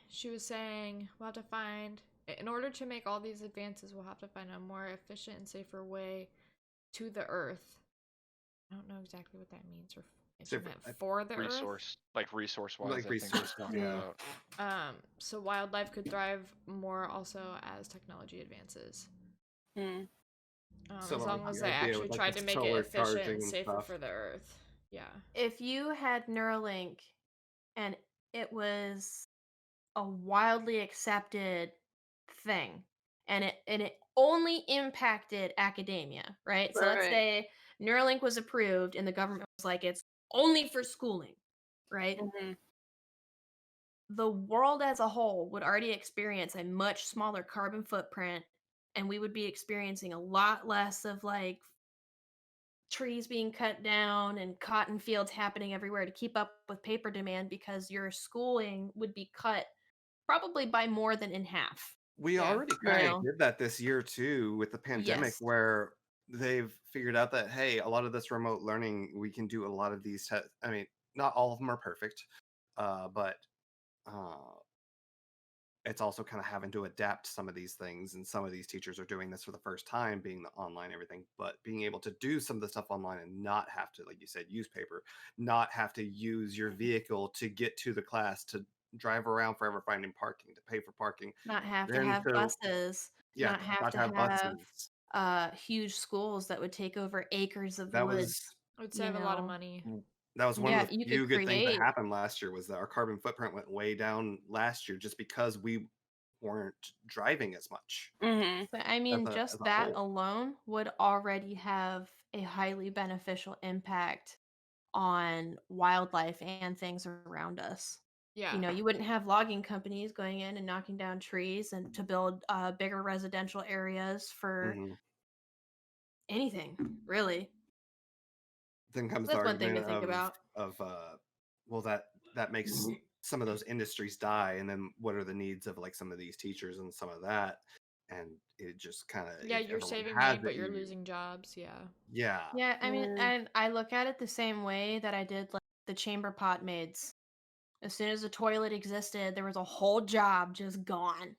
She was saying we'll have to find, in order to make all these advances, we'll have to find a more efficient and safer way to the Earth. I don't know exactly what that means, or if she meant for the Earth. Resource-wise. Like I think resource, she's talking yeah. about. So wildlife could thrive more also as technology advances. So, As long like, as the they idea actually with, like, tried the to make it solar efficient charging and and safer stuff. for the Earth. Yeah. If you had Neuralink and it was a wildly accepted thing and it only impacted academia, right? So let's Right. say Neuralink was approved and the government was like, it's only for schooling, right? Mm-hmm. The world as a whole would already experience a much smaller carbon footprint, and we would be experiencing a lot less of like trees being cut down and cotton fields happening everywhere to keep up with paper demand because your schooling would be cut probably by more than in half. We Yeah. already You kind know? of did that this year too with the pandemic, Yes. where they've figured out that hey, a lot of this remote learning, we can do a lot of these. I mean, not all of them are perfect, but uh, it's also kind of having to adapt some of these things. And some of these teachers are doing this for the first time, being the online everything, but being able to do some of the stuff online and not have to, like you said, use paper, not have to use your vehicle to get to the class, to drive around forever finding parking, to pay for parking. Not have to Then have to buses, yeah, not have not to to have have buses. huge schools that would take over acres of That woods, was It would you save a lot of know. money. that was one of Yeah, the you could few good things that create. happened last year, was that our carbon footprint went way down last year just because we weren't driving as much Mm-hmm. But I as mean, a just as a that whole. alone would already have a highly beneficial impact on wildlife and things around us. Yeah. You know, you wouldn't have logging companies going in and knocking down trees and to build bigger residential areas for Mhm. anything, really. Then comes the That's one thing to argument think about. of well, that makes some of those industries die, and then what are the needs of like some of these teachers and some of that, and it just kind of, Yeah, if you're everyone saving has money, but it, you're you losing jobs. Yeah. yeah. Yeah, I mean, Mm. and I look at it the same way that I did like the chamber pot maids. As soon as the toilet existed, there was a whole job just gone.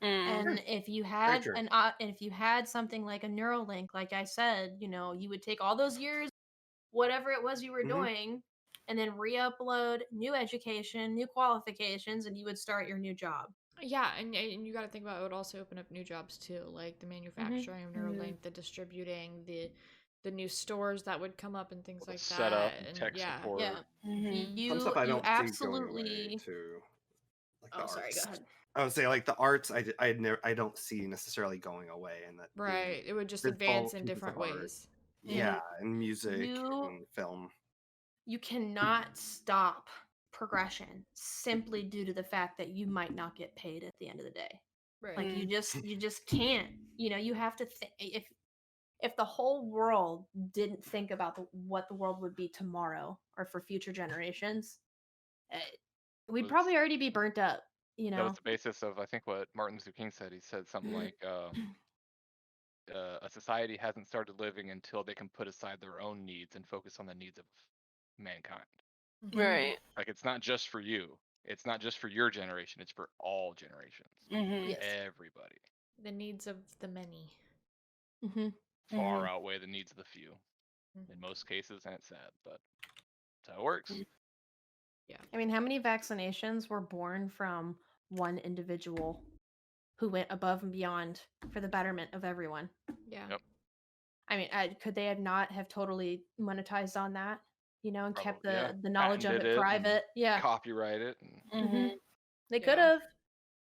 Mm. And if you Very had true. and if you had something like a Neuralink, like I said, you know, you would take all those years, whatever it was you were Mhm. doing, and then re-upload new education, new qualifications, and you would start your new job. Yeah, and you got to think about it would also open up new jobs too, like the manufacturing of Neuralink, the distributing, the new stores that would come up and things With the like setup that. and And tech yeah. support. Yeah. Mm-hmm. Some You stuff I you don't see going away absolutely too, like the Oh, sorry, go arts. ahead. I would say like the arts, I don't see necessarily going away, and that being Right. It would just physical advance in pieces of different art, ways. yeah, and music You and film. you cannot stop progression simply due to the fact that you might not get paid at the end of the day. Right. Like Mm. you just can't. You know, you have to if the whole world didn't think about what the world would be tomorrow or for future generations, eh, we'd Was probably already be burnt up, you That was know. the basis of, I think, what Martin Luther King said. He said something like, a society hasn't started living until they can put aside their own needs and focus on the needs of mankind. Right. Like, it's not just for you. It's not just for your generation. It's for all generations. Mm-hmm. Yes. Everybody. The needs of the many. hmm Far outweigh the needs of the few in most cases, and it's sad, but that's how it works. I mean, how many vaccinations were born from one individual who went above and beyond for the betterment of everyone? Yeah. Yep. I mean, could they have not have totally monetized on that, you know, and kept Probably, yeah. the knowledge of Patented it it and private? Yeah, copyright it. And Mm-hmm. they Yeah. could have.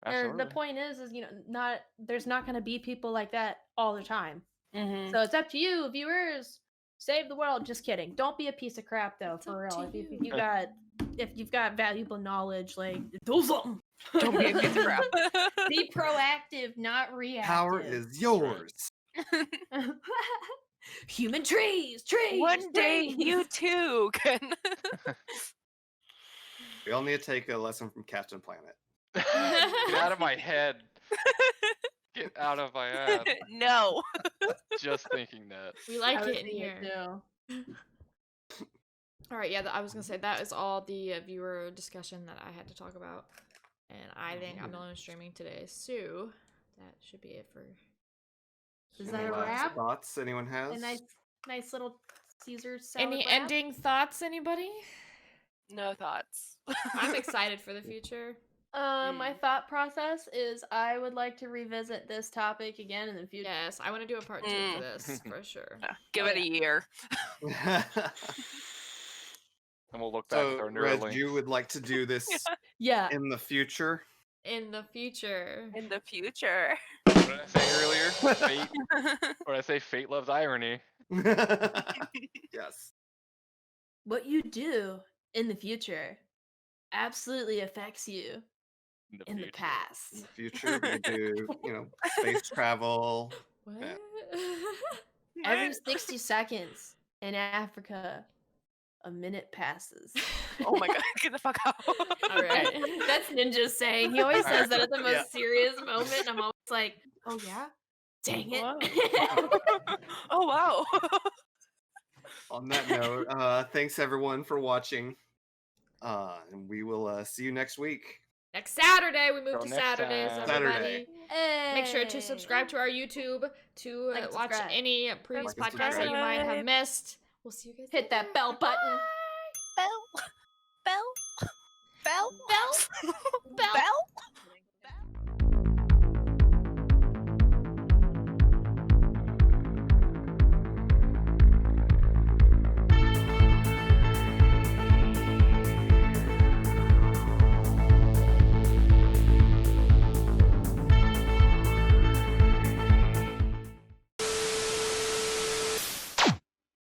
The absolutely. point is, you know, there's not going to be people like that all the time. Mm-hmm. So it's up to you, viewers. Save the world. Just kidding. Don't be a piece of crap, though. It's For up real. to If you've got valuable knowledge, like do something. Don't be a piece of crap. Be proactive, not reactive. Power is yours. Human trees. One day you too can. We all need to take a lesson from Captain Planet. Get out of my head. Get out of my head. No. Just thinking that. We like I was it in thinking here. too. All right, yeah, I was gonna say that is all the viewer discussion that I had to talk about, and I think I'm the only one streaming today, so that should be it for. Is Any that a last wrap? thoughts anyone has? A nice little Caesar salad Any wrap? ending thoughts, anybody? No thoughts. I'm excited for the future. My thought process is I would like to revisit this topic again in the future. Yes, I want to do a part 2 for this for sure. Give it a year. And we'll look back with So, our Red, Neuralink. you would like to do this Yeah. in the future? In the future. In the future. What did I say earlier? Fate. What did I say? Fate loves irony. Yes. what you do in the future absolutely affects you in the future. In past. the future, we do, space travel. What? Every 60 seconds in Africa, a minute passes. Oh my god, get the fuck out. All right. That's Ninja's saying. He always says that at the most Yeah. serious moment. And I'm always like, oh yeah? Dang it. Whoa. Oh wow. On that note, thanks everyone for watching. And we will see you next week. Next Saturday, we move Till to next Saturdays, time. everybody. Hey. Make sure to subscribe to our YouTube to Like and watch subscribe. any previous Like and podcasts that you might have subscribe. missed. We'll see you guys. Hit that bell button. Bell. Bell. Bell. Bell. Bell.